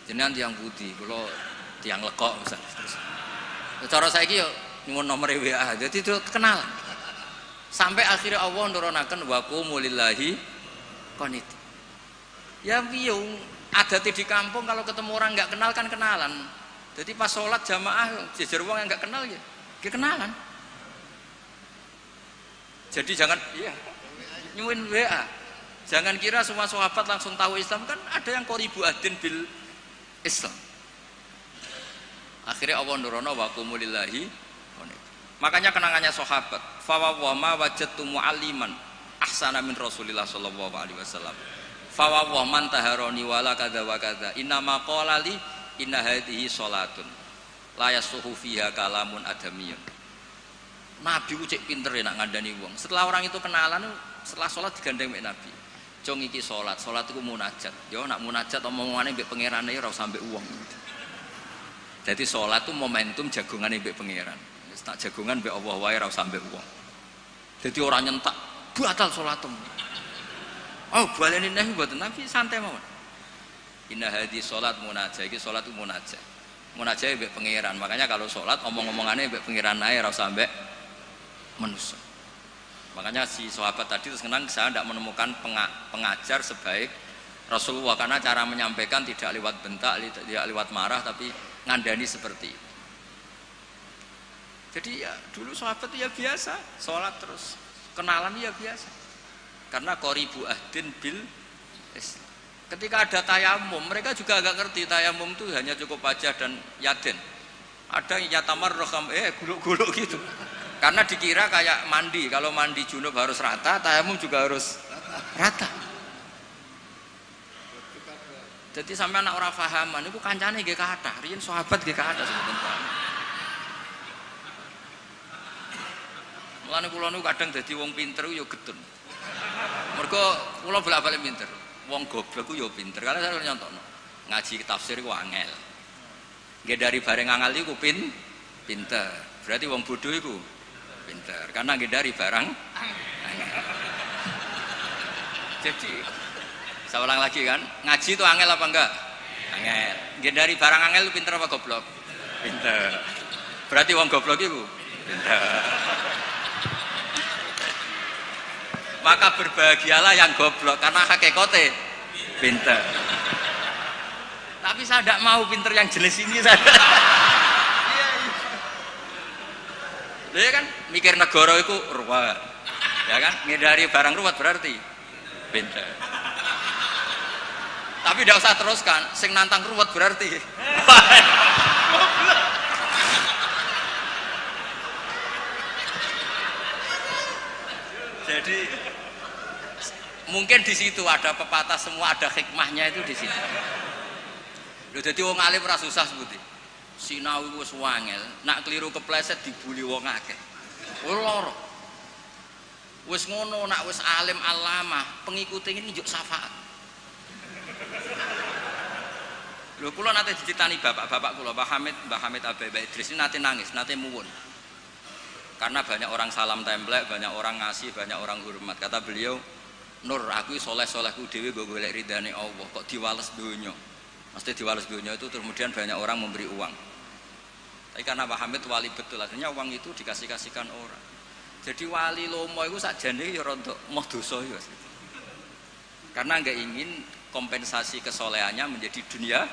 Jenengan tiang putih, kalau tiang lekok misalnya. Cara saya yo nyuwun nomor WA, jadi itu kenalan. Sampai akhirnya Allah nurunaken wa qumu lillahi qanit. Ya piye adate di kampung kalau ketemu orang nggak kenal kan kenalan. Jadi pas sholat jamaah jejer wong yang nggak kenal ya kenalan. Jadi jangan nyuwun WA. Jangan kira semua sahabat langsung tahu Islam, kan ada yang qoribu adin bil Islam. Akhirnya Allah nurono wa qumulillahi. Makanya kenangannya sahabat, fa wa ma wajadtu mualliman ahsana min Rasulillah sallallahu alaihi wasallam. Fa wa man taharani wala kadza wa kadza. Inna ma qala li inna hadhihi salatun la yasuhu fiha kalamun adamiyun. Nabi ku cek pinter ya nak ngandani wong. Setelah orang itu kenalan, setelah sholat digandeng mbek Nabi. Jong iki sholat iku munajat. Yo nak munajat omongane mbek pangerane ora usah mbek wong. Jadi sholat itu momentum jagongane mbek pangeran. Wis tak jagongan mbek Allah wae ora usah mbek wong. Jadi orang nyentak, batal sholatmu. Oh, baleni neh mboten Nabi santai mawon. Inna hadhi sholat munajat. Iki sholat itu munajat. Munajat mbek pangeran. Makanya kalau sholat omong-omongane mbek pangeran ae ora usah mbek manusia. Makanya si sahabat tadi terus kenang saya tidak menemukan pengajar sebaik Rasulullah, karena cara menyampaikan tidak lewat bentak, tidak lewat marah, tapi ngandani seperti itu. Jadi ya dulu sahabat ya biasa, sholat terus kenalan ya biasa. Karena qoribu ahdin bil Islam. Ketika ada tayamum, mereka juga agak ngerti tayamum itu hanya cukup wajah dan yaden. Ada yang yatamar roham, guluk-guluk gitu. Karena dikira kayak mandi, kalau mandi junub harus rata, tayamum juga harus rata. Jadi sampai anak orang fahaman, itu kancane nggih kathah, riyen sahabat nggih kathah sebenarnya. Mulane kula niku kadang dadi wong pinter yo getun. Mergo kula bolak-balik pinter. Wong goblok ku yo pinter. Karena saya nyontokno. Ngaji tafsir ku angel. Nggih dari bareng angel iku pinter. Berarti wong bodoh iku pinter. Karena nggih dari barang angel. Jadi saya ulang lagi kan, ngaji itu angel apa enggak? Angel. Nggih dari barang angel itu pinter apa goblok? Pinter. Berarti wong goblok iku pinter. Maka berbahagialah yang goblok karena hakikate pinter. Tapi saya tidak mau pinter yang jenis ini saya. Dia kan mikir negara itu ruwet, ya kan? Ngindari barang ruwet berarti pinter. Tapi tidak usah teruskan, sing nantang ruwet berarti. Jadi mungkin di situ ada pepatah, semua ada hikmahnya itu di situ. Lho dadi wong alim ora susah sebuti. Sinau iku wis wangel, nak keliru kepleset dibuli wong akeh. Loro. Wis ngono nak wis alim alamah, pengikute iki njuk syafaat. Lho kula nate dicitani bapak-bapak kula, Mbah Hamid Abai Idris ini nate nangis, nate muwun. Karena banyak orang salam templek, banyak orang ngasih, banyak orang hormat. Kata beliau, Nur, aku soleh-solehku dewi gue golek ridane Allah, kok diwales dunya. Mesti diwales dunya itu kemudian banyak orang memberi uang. Tapi karena Pak Hamid wali betul, akhirnya uang itu dikasih-kasihkan orang. Jadi wali lomo itu sakjane ya rontok moh dosa ya. Karena enggak ingin kompensasi kesolehannya menjadi dunia.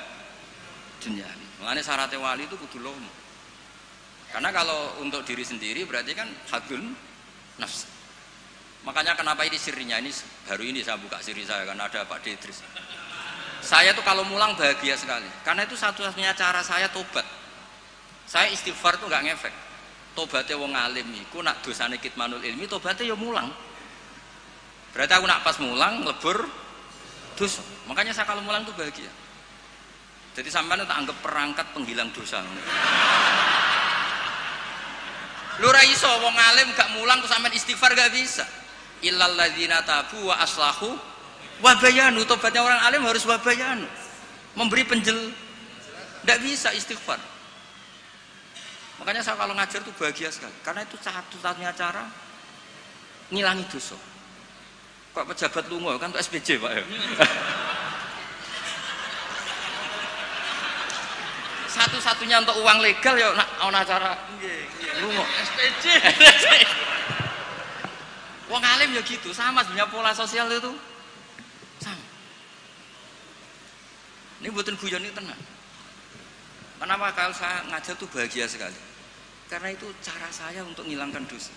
Makanya syaratnya wali itu kudu lomo. Karena kalau untuk diri sendiri berarti kan hadun nafs. Makanya kenapa ini sirinya, ini baru ini saya buka siri saya karena ada Pak Idris. Saya tuh kalau mulang bahagia sekali. Karena itu satu-satunya cara saya tobat. Saya istighfar tuh nggak ngefek. Tobatnya wong alim iku nak dosane kitmanul ilmi, tobatnya ya mulang. Berarti aku nak pas mulang lebur dosa. Makanya saya kalau mulang tuh bahagia. Jadi sampean tak anggap perangkat penghilang dosa. Lu ra iso wong alim gak mulang terus sampean istighfar gak bisa. Illal ladzina tabu wa aslahu wa bayanu. Tobatnya orang alim harus wa bayanu. Memberi ndak bisa istighfar. Makanya saya kalau ngajar tuh bahagia sekali. Karena itu satu-satunya cara ngilangi dosa. Kok pejabat lunga kan tuh SPJ Pak ya. Satu-satunya untuk uang legal ya ana cara lunga SPJ. Wong alim ya gitu, sama sebenarnya pola sosial itu sama. Ini buatan guyon ini tenang. Kenapa kalau saya ngajar tuh bahagia sekali? Karena itu cara saya untuk menghilangkan dosa.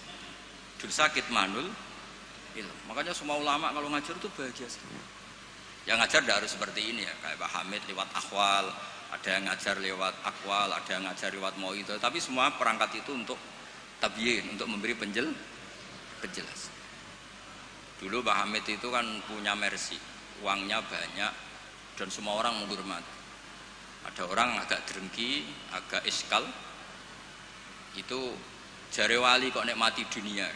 Dosa kitmanul ilm. Makanya semua ulama kalau ngajar tuh bahagia sekali. Yang ngajar tidak harus seperti ini ya, kayak Pak Hamid lewat akhwal. Ada yang ngajar lewat akwal, ada yang ngajar lewat mauidhah, tapi semua perangkat itu untuk tabyin, untuk memberi penjelasan. Dulu Pak Hamid itu kan punya mercy, uangnya banyak dan semua orang menghormati. Ada orang agak drengki, agak iskal, itu jare wali kok nikmati dunia.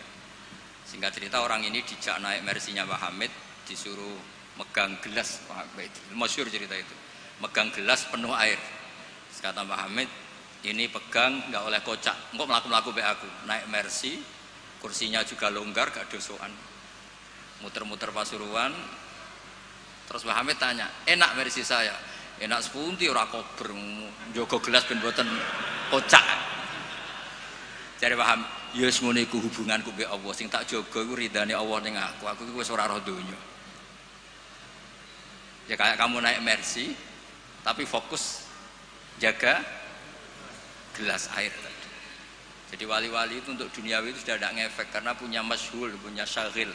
Singkat cerita orang ini dijak naik mercy-nya Pak Hamid, disuruh megang gelas Pak Hamid, masyhur cerita itu. Megang gelas penuh air. Kata Pak Hamid, ini pegang nggak oleh kocak. Engkau melaku-melaku be aku. Naik mercy, kursinya juga longgar, gak dosoan. Muter-muter Pasuruan. Terus Pak Hamid tanya, enak mercy saya? Enak sepunti ora kober, njogo gelas ben mboten kocak. Jare Pak Hamid, ya wis ngene iku hubunganku be Allah, sing tak jaga iku ridane Allah ning aku. Aku iku wis ora roh donya. Ya kayak kamu naik Mercy, tapi fokus jaga gelas air tadi. Jadi wali-wali itu untuk duniawi itu sudah tidak ngefek karena punya masyhul, punya syagil.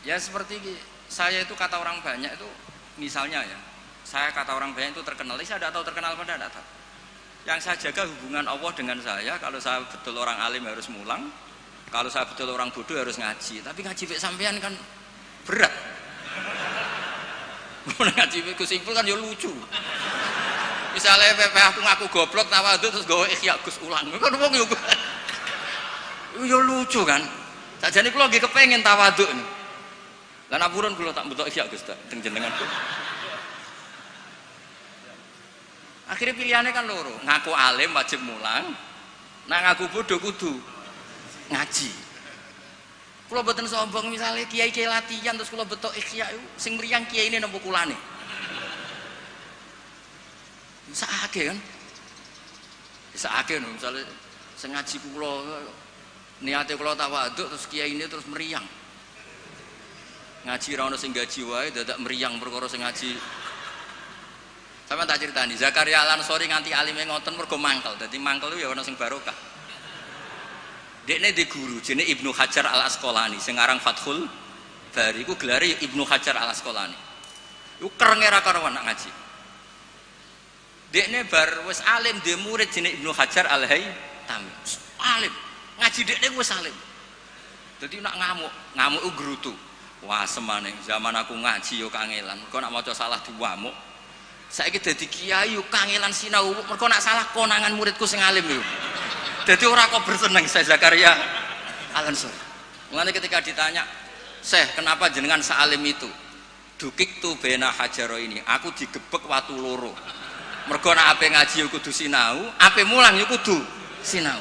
Ya seperti saya itu kata orang banyak itu, misalnya ya, saya kata orang banyak itu terkenal, saya tidak tahu terkenal pada tidak tahu. Yang saya jaga hubungan Allah dengan saya, kalau saya betul orang alim harus mulang, kalau saya betul orang bodoh harus ngaji. Tapi ngaji bek sampean kan berat. Ngaji bek simpel kan ya lucu. Misalnya aku ngaku goblok tawadhu terus gawe ikhya Gus ulang. Kan wong yo lucu kan. Sakjane kula nggih kepengin tawadhu. Lah napurun kula tak bentuk ikhya Gus tak teng jenengan. Akhirnya pilihannya kan loro, ngaku alim wajib mulang, nah ngaku bodoh kudu ngaji. Kula mboten sombong misalnya kiai-kiai latihan terus kula betok ikhya sing mriyang kiai ini napa kulane. Sakake kan? Sakake no misalnya sing ngaji kula niate kula tawaduk terus kiai ini terus mriyang. Ngaji ra ono sing gaji wae dadak mriyang perkara sing ngaji. Sama tak ceritani, Zakaria Al-Ansori nganti alime ngoten mergo mangkel. Dadi mangkel itu ya ana sing barokah. Dekne di guru jenenge Ibnu Hajar Al-Asqalani sing aran Fathul Bari iku gelare Ibnu Hajar Al-Asqalani. Iku kerenge ra karuan nak ngaji. Dekne bar wis alim dhe murid jenenge Ibnu Hajar Al-Haytami. Alim, ngaji dekne wis alim. Dadi nak ngamuk iku grutu. Wah semane zaman aku ngaji yo kangelan. Kok nak maca salah diwamuk. Saiki dadi kiai yo kangelan sinau mergo nak salah konangan muridku sing alim yo. Dadi ora kok berseneng saya Zakaria Al-Ansori. Mulane ketika ditanya, "Syekh, kenapa jenengan sealim itu?" Dukik tu bena hajaro ini, aku digebek watu loro. Mergo nak ape ngaji yo kudu sinau, ape mulang yo kudu sinau.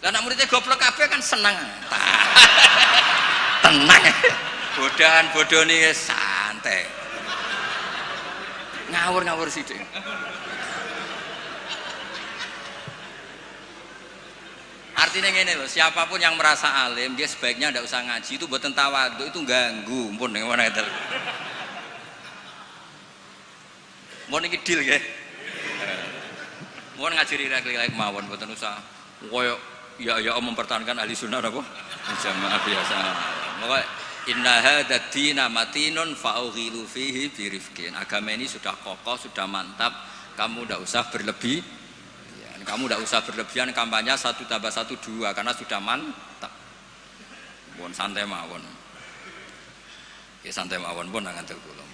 Lah nak muridnya goblok kabeh kan seneng. Tenang. Bodohan-bodoni santai. Ngawur sithik. Artinya ngene loh, siapapun yang merasa alim dia sebaiknya tidak usah ngaji, itu buatan tawadhu, itu ganggu. Mpun ning mana itu. Mun iki deal nggih. Mun ngaji rilek-rilek mawon mboten usah koyo ya mempertahankan ahli sunnah apa? Jamaah biasa. Pokoke inna hadzal dina matinun fa'ughilu fihi birifqin. Agama ini sudah kokoh, sudah mantap. Kamu tidak usah berlebih. Ya, kamu tidak usah berlebihan kampanye 1 tambah 1 2 karena sudah mantap. Pun santai mawon. Ya santai mawon pun ngantel kula.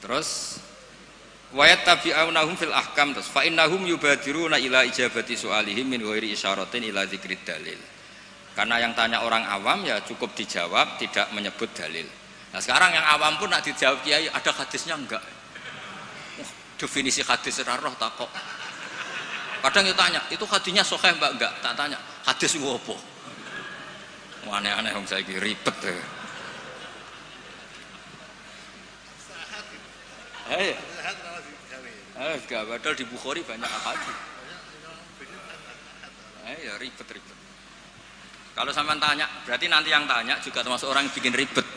Terus wa yattabi'unahum fil ahkam terus fa innahum yubadiruna ila ijabati su'alihim min ghairi isyaratin ila dzikrid dalil. Karena yang tanya orang awam ya cukup dijawab, tidak menyebut dalil. Nah sekarang yang awam pun nak dijawab kiai ada hadisnya enggak? Definisi hadis roh tak kok. Kadang kita tanya, itu hadisnya sahih mbak enggak? Tak tanya, hadis itu apa? Aneh-aneh yang saya ribet ya. Enggak, padahal di Bukhari banyak hadis. Ya ribet. Kalau sampean tanya, berarti nanti yang tanya juga termasuk orang yang bikin ribet.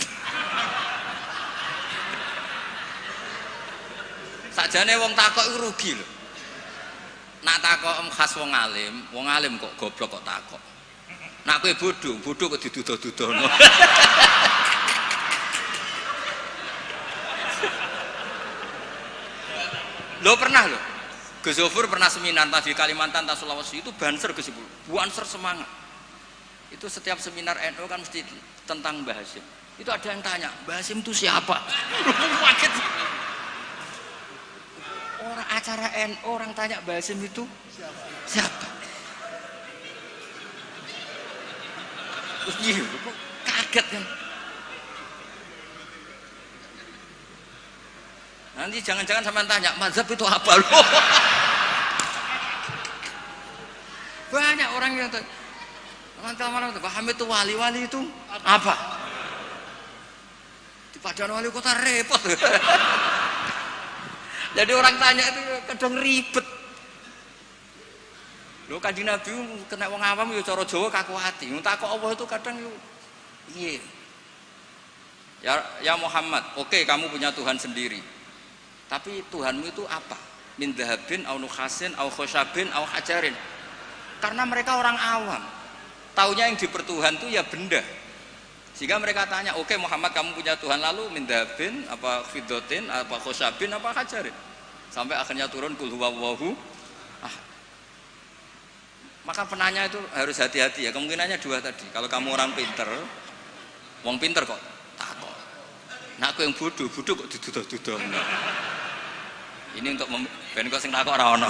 Sakjane wong takok iku rugi lho. Nak takok khas wong alim kok goblok kok takok. Nak kowe bodho kok diduduh-duduhno. Lo pernah lho. Gus Zofur pernah seminar di Kalimantan, Sulawesi itu banser Gus Zofur. Banser semangat. Itu setiap seminar NU kan mesti tentang Mbah Hasyim. Itu ada yang tanya, Mbah Hasyim itu siapa? Kaget. Orang acara NU orang tanya Mbah Hasyim itu siapa? Terus iya, kaget kan. Nanti jangan-jangan sampean tanya, mazhab itu apa loh? Banyak orang yang teman-teman paham itu wali-wali itu apa? Di Padan Wali Kota repot. Jadi orang tanya itu kadang ribet. Lho Kanjeng Nabi kena wong awam yo cara Jawa kaku ati. Takok Allah itu kadang yo piye. Ya Muhammad, oke, kamu punya Tuhan sendiri. Tapi Tuhanmu itu apa? Min dhahabin au nukhasin au khosyabin au hajarin. Karena mereka orang awam. Taunya yang dipertuhan itu ya benda. Sehingga mereka tanya, oke Muhammad kamu punya Tuhan, lalu min dhahabin apa fiddatin apa khosyabin apa hajarin. Sampai akhirnya turun kul huwallahu. Maka penanya itu harus hati-hati ya. Kemungkinannya dua tadi. Kalau kamu orang pinter, wong pinter kok takok. Nah aku yang bodoh kok dituduh-tuduh. Ini untuk ben kok sing takok ora ono.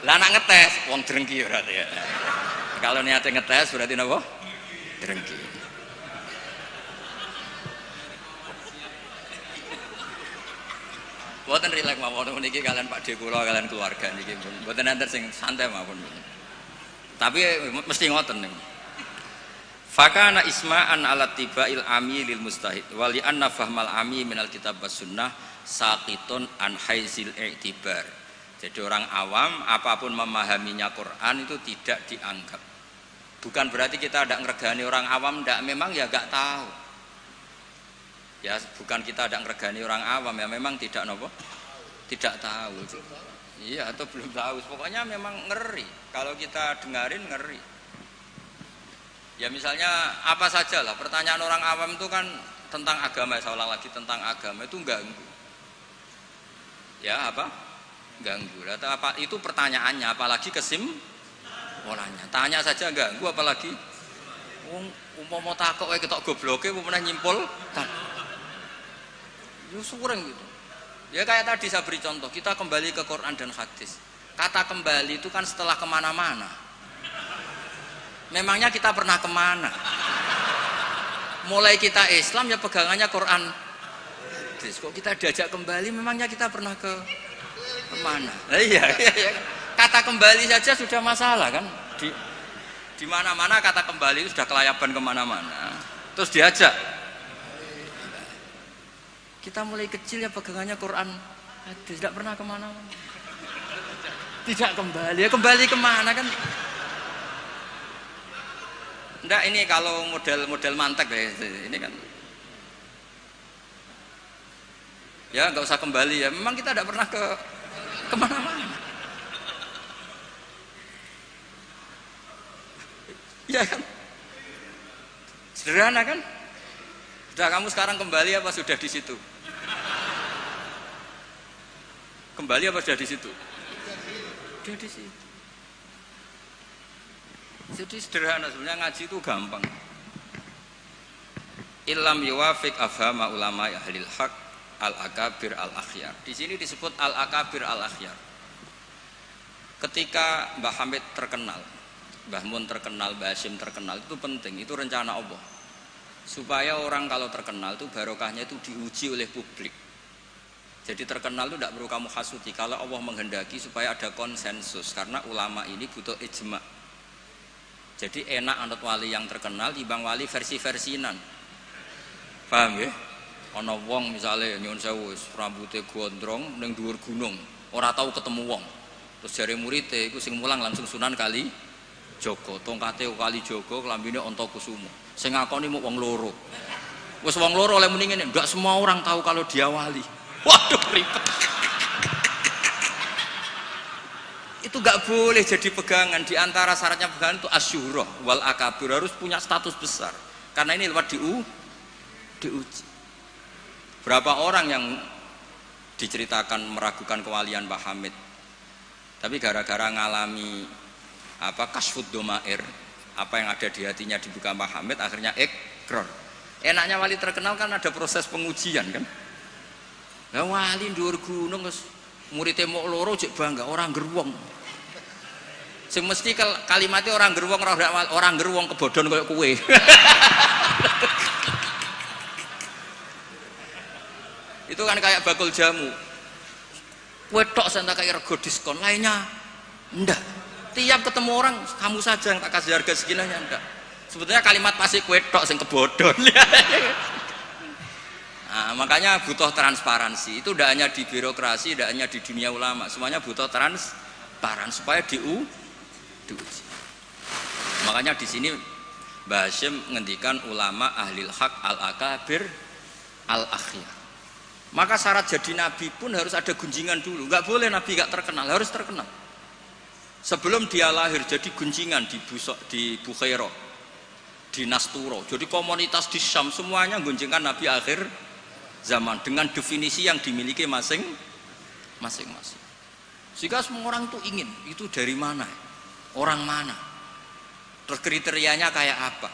Lah nak ngetes wong drengki berarti ya. Kalau niatnya ngetes berarti napa? Drengki. Mboten rileks mawon niki kalian Pak De kula kalian keluarga niki mboten enten sing santai mawon. Tapi mesti ngoten niku. Fakana isma'an ala tibail ami lil mustahid wa li anna fahmal ami minal kitab was sunnah saqitun an haizil i'tibar. Jadi orang awam apapun memahaminya Quran itu tidak dianggap. Bukan berarti kita tidak ngregani orang awam, tidak, memang ya enggak tahu. Ya bukan kita tidak ngregani orang awam, ya memang tidak nopo, tidak tahu. Iya atau belum tahu. Pokoknya memang ngeri. Kalau kita dengarin ngeri. Ya misalnya apa saja lah, pertanyaan orang awam itu kan tentang agama, saya ulang lagi tentang agama itu ganggu. Ya apa? Ganggu. Apa itu pertanyaannya, apalagi kesimpulannya. Tanya saja ganggu, apalagi umpama takok wae ketok gobloke umpama nyimpul kan. Yo sureng gitu. Ya kayak tadi saya beri contoh, kita kembali ke Quran dan hadis. Kata kembali itu kan setelah kemana-mana. Memangnya kita pernah kemana? Mulai kita Islam ya pegangannya Quran. Kok kita diajak kembali, memangnya kita pernah kemana? Nah, iya. Kata kembali saja sudah masalah kan? Di mana-mana kata kembali itu sudah kelayaban kemana-mana. Terus diajak. Kita mulai kecil ya pegangannya Quran. Tidak pernah kemana-mana. Tidak kembali. Ya kembali kemana kan? Enggak, ini kalau model mantek ya, ini kan ya nggak usah kembali ya, memang kita tidak pernah kemana-mana ya kan, sederhana kan. Sudah kamu sekarang kembali apa sudah di situ? Kembali apa sudah di situ? Sudah di situ. Jadi sederhana, sebenarnya ngaji itu gampang. Illam yuwafiq afhama ulama ahlil haq al-akabir al-akhyar. Di sini disebut al-akabir al-akhyar. Ketika Mbah Hamid terkenal, Mbah Mun terkenal, Mbah Hashim terkenal, itu penting, itu rencana Allah. Supaya orang kalau terkenal itu barokahnya itu diuji oleh publik. Jadi terkenal itu tidak perlu kamu hasuti. Kalau Allah menghendaki supaya ada konsensus, karena ulama ini butuh ijma'. Jadi enak anut wali yang terkenal dibanding wali versi-versinan. Paham ya? Ana wong misale nyuwun sewu rambutnya gondrong ning dhuwur gunung, ora tahu ketemu wong. Terus jare muridé iku sing mulang langsung Sunan Kali Jaga, tongkate Kali Jaga, klambine Antakusuma. Sing ngakoni mung wong loro. Wis wong loro oleh muni ngene, enggak semua orang tahu kalau dia wali. Waduh ribet. Itu gak boleh jadi pegangan. Di antara syaratnya pegangan itu asyurah wal akabir, harus punya status besar. Karena ini lewat diuji. Berapa orang yang diceritakan meragukan kewalian Mbah Hamid, tapi gara-gara ngalami kasfud domair, apa yang ada di hatinya dibuka Mbah Hamid, akhirnya ikrar. Enaknya wali terkenal kan ada proses pengujian kan. Lah wali dhuwur gunung muridé mok loro jek bangga orang geruwong. Sing mesti kalimatnya orang geruwong kebodhon koyo kowe. Itu kan kayak bakul jamu. Kowe tok sing tak kaya rego diskon, lainnya ndak. Tiap ketemu orang kamu saja yang tak kasih harga seginanya ndak. Sebetulnya kalimat pasti kowe tok sing kebodhon. Nah, makanya butuh transparansi. Itu tidak hanya di birokrasi, tidak hanya di dunia ulama, semuanya butuh transparan supaya diuji. Makanya di sini Mbah Hasyim ngendikan ulama ahlil haq al-akabir al-akhyar. Maka syarat jadi nabi pun harus ada gunjingan dulu. Enggak boleh nabi enggak terkenal, harus terkenal. Sebelum dia lahir jadi gunjingan di Bukhairah, di Nasturo. Jadi komunitas di Syam semuanya gunjingkan nabi akhir zaman dengan definisi yang dimiliki masing-masing. Sehingga semua orang itu ingin, itu dari mana? Orang mana? Terus kriterianya kayak apa?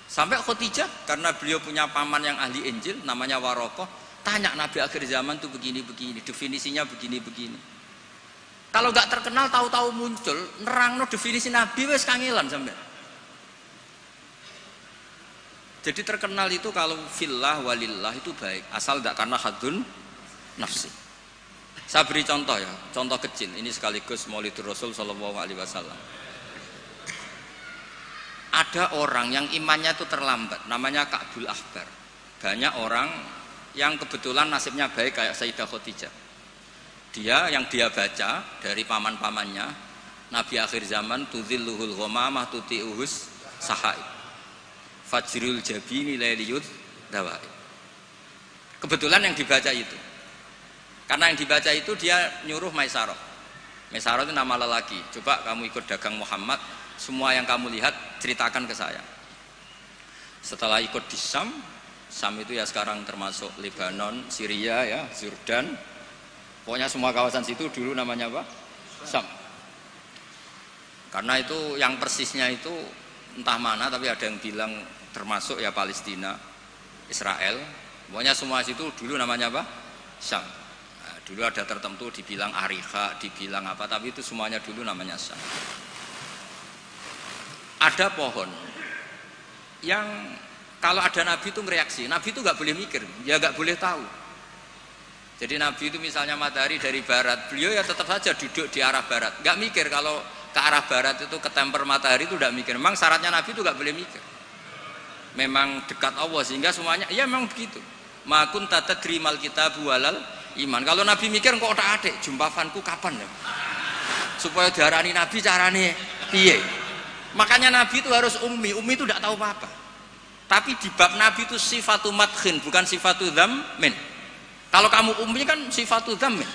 Sampai Khadijah karena beliau punya paman yang ahli Injil namanya Warokoh, tanya nabi akhir zaman tuh begini-begini, definisinya begini-begini. Kalau nggak terkenal tahu-tahu muncul, nerangno definisi nabi wes kangelan sampai. Jadi terkenal itu kalau fillah walillah itu baik, asal tidak karena hadun nafsi. Saya beri contoh ya, contoh kecil. Ini sekaligus Maulidur Rasul Shallallahu Alaihi Wasallam. Ada orang yang imannya itu terlambat, namanya Ka'bul Ahbar. Banyak orang yang kebetulan nasibnya baik kayak Sayyidah Khadijah. Yang dia baca dari paman-pamannya, Nabi akhir zaman tudzilluhul ghamamah tuti'uhus sahai. Fajrul jabini lailiyud dawai. Kebetulan yang dibaca itu. Karena yang dibaca itu dia nyuruh Maisarah. Maisarah itu nama lelaki. Coba kamu ikut dagang Muhammad, semua yang kamu lihat ceritakan ke saya. Setelah ikut di Syam itu ya sekarang termasuk Lebanon, Syria ya, Jordan. Pokoknya semua kawasan situ dulu namanya apa? Syam. Karena itu yang persisnya itu entah mana, tapi ada yang bilang termasuk ya Palestina, Israel. Pokoknya semua situ dulu namanya apa? Syam. Nah, dulu ada tertentu dibilang Ariha, dibilang apa, tapi itu semuanya dulu namanya Syam. Ada pohon yang kalau ada nabi itu mereaksi, nabi itu nggak boleh mikir, ya nggak boleh tahu. Jadi nabi itu misalnya matahari dari barat, beliau ya tetap saja duduk di arah barat, nggak mikir kalau ke arah barat itu ketemper matahari itu nggak mikir. Memang syaratnya nabi itu nggak boleh mikir. Memang dekat Allah sehingga semuanya, ya memang begitu. Makun tata krimal kita bualal iman. Kalau nabi mikir kok tak adik, jumpafanku kapan ya? Supaya diarani nabi carane piye? Makanya nabi itu harus ummi itu tidak tahu apa-apa. Tapi di bab nabi itu sifatu madkhin, bukan sifatu dzammin. Kalau kamu ummi kan sifatu dzammin.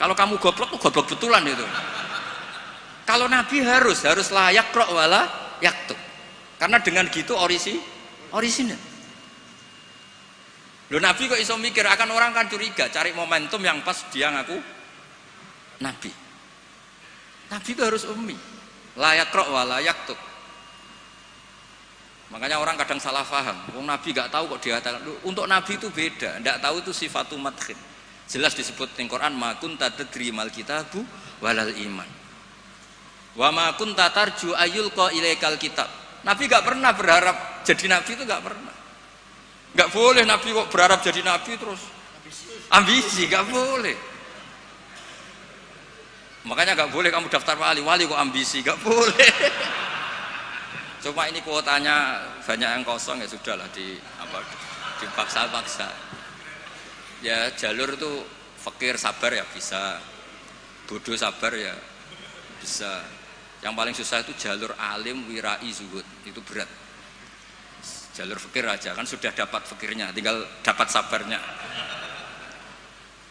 Kalau kamu goblok tuh goblok betulan itu. Kalau nabi harus layak rok wala yaktub. Karena dengan gitu orisinal. Loh nabi kok iso mikir, akan orang kan curiga, cari momentum yang pas dia ngaku nabi. Nabi itu harus ummi. Layak rok wa layak tuh. Makanya orang kadang salah paham. Wong nabi gak tahu kok dikatakan. Untuk nabi itu beda. Nggak tahu itu sifatu madkhin. Jelas disebut di Quran ma kunta tadri mal kitabu walal iman. Wa ma kunta tarju ayyulqa ilaikal kitab. Nabi gak pernah berharap jadi nabi, itu gak pernah. Gak boleh nabi kok berharap jadi nabi terus ambisi, gak boleh. Makanya gak boleh kamu daftar wali kok ambisi, gak boleh. Cuma ini kuotanya banyak yang kosong, ya sudahlah dipaksa-paksa. Ya jalur itu fakir sabar ya bisa, bodoh sabar ya bisa. Yang paling susah itu jalur alim wirai zuhud, itu berat. Jalur fakir aja kan sudah dapat fakirnya, tinggal dapat sabarnya.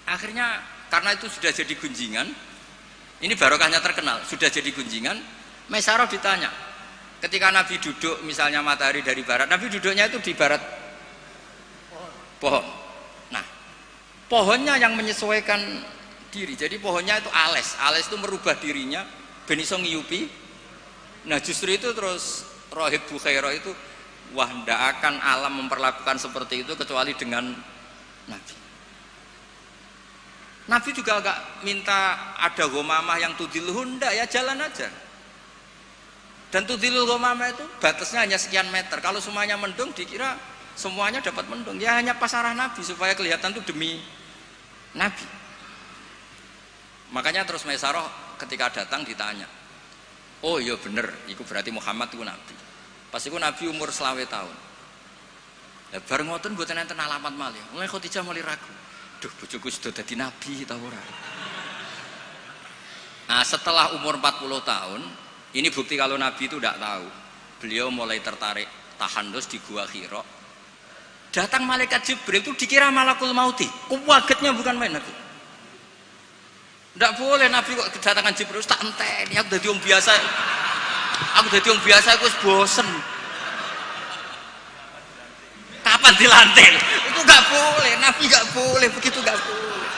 Akhirnya karena itu sudah jadi gunjingan. Ini barokahnya terkenal, sudah jadi gunjingan. Maisarah ditanya, ketika Nabi duduk misalnya matahari dari barat, Nabi duduknya itu di barat pohon. Nah, pohonnya yang menyesuaikan diri. Jadi pohonnya itu ales itu merubah dirinya ben iso ngiyupi. Nah, justru itu terus Rohib Bukhairah itu, wah ndak akan alam memperlakukan seperti itu kecuali dengan Nabi. Nabi juga agak minta ada ghamamah yang tudilluhun, ndak ya jalan aja. Dan tudilul ghamamah itu batasnya hanya sekian meter. Kalau semuanya mendung dikira semuanya dapat mendung. Ya hanya pas arah Nabi supaya kelihatan itu demi Nabi. Makanya terus Maisarah ketika datang ditanya, oh iya bener, itu berarti Muhammad itu Nabi. Pas itu Nabi umur 20 tahun. Ya bareng ngoten mboten enten alamat malih. Mulai Khadijah mulai ragu. Duh, bojoku sudah jadi nabi ta ora. Nah, setelah umur 40 tahun, ini bukti kalau nabi itu tidak tahu. beliau mulai tertarik tahandus di Gua Hira. Datang malaikat Jibril itu dikira malakul mauti. Kuwagetnya bukan main aku. Tidak boleh Nabi kok kedatangan Jibril tak enteni, aku jadi orang biasa. Aku bosen. Kapan dilantik? Itu nggak boleh, Nabi nggak boleh, begitu nggak boleh.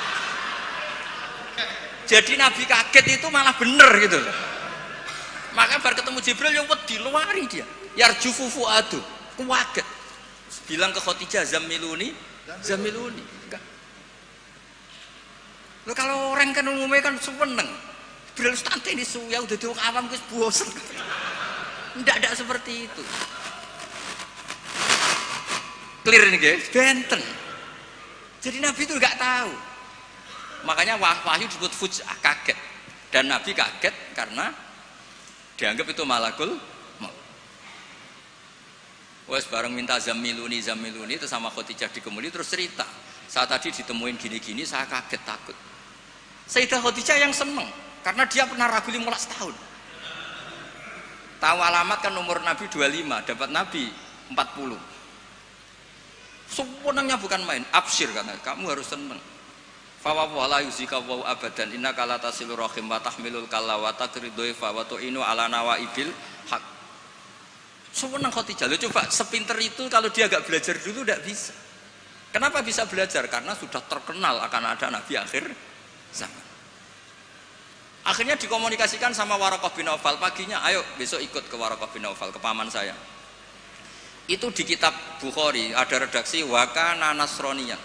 Jadi Nabi kaget itu malah bener gitu. Maka bar ketemu Jibril yang wedi luari dia. Yarjufu fuadu, kuwaget. Bilang ke Khadijah zamiluni. Lo kalau orang kan umumnya kan seneng. Jibril stante di suya udah diwong awam wis bosen. Tidak seperti itu. Clear ini guys, benten. Jadi Nabi itu nggak tahu. Makanya wahyu disebut fuj'ah, kaget. Dan Nabi kaget karena dianggap itu malakul maut. Wes bareng minta zamiluni itu sama Khadijah dikemuli terus cerita. Saat tadi ditemuin gini-gini saya kaget takut. Sayyidah Khadijah yang seneng karena dia pernah ragu 15 tahun. Tahu alamat kan umur Nabi 25, dapat Nabi 40. Senangnya bukan main, absyir karena kamu harus senang. Fa wa la yuzika wa abadan innaka la tasilur rahim wa tahmilul kalla wa taqridu fa wa tu'inu ala nawaibil haq. Senang Khadijah. Lo coba sepinter itu kalau dia agak belajar dulu tidak bisa. Kenapa bisa belajar? Karena sudah terkenal akan ada Nabi akhir zaman. Akhirnya dikomunikasikan sama Waraqah bin Naufal paginya, ayo besok ikut ke Waraqah bin Naufal, ke paman saya. Itu di kitab Bukhari ada redaksi wakana nasroniyah.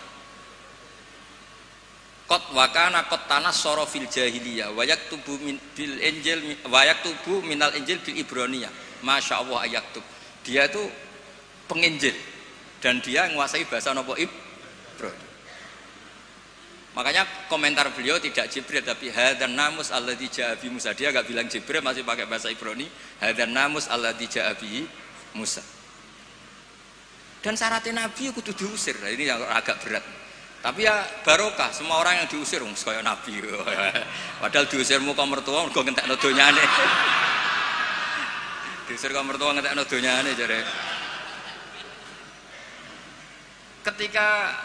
Wakana tanas sorofil jahiliyah wayak tubuh bil injil wayak tubuh minal injil bil ibroniyah. Masya Allah ayaktub. Dia itu penginjil dan dia menguasai bahasa nopo Ibrani. Makanya komentar beliau tidak Jibril tapi hadan namus alladzi ja'a bi Musa. Dia enggak bilang Jibril, masih pakai bahasa Ibrani. Hadan namus alladzi ja'a bi Musa. Dan syaratnya Nabi kudu diusir. Nah, ini yang agak berat. Tapi ya barokah, semua orang yang diusir kaya Nabi. Padahal diusirmu ka mertua mergo ngentekno donyane. Diusir ka mertua ngentekno donyane jare. Ketika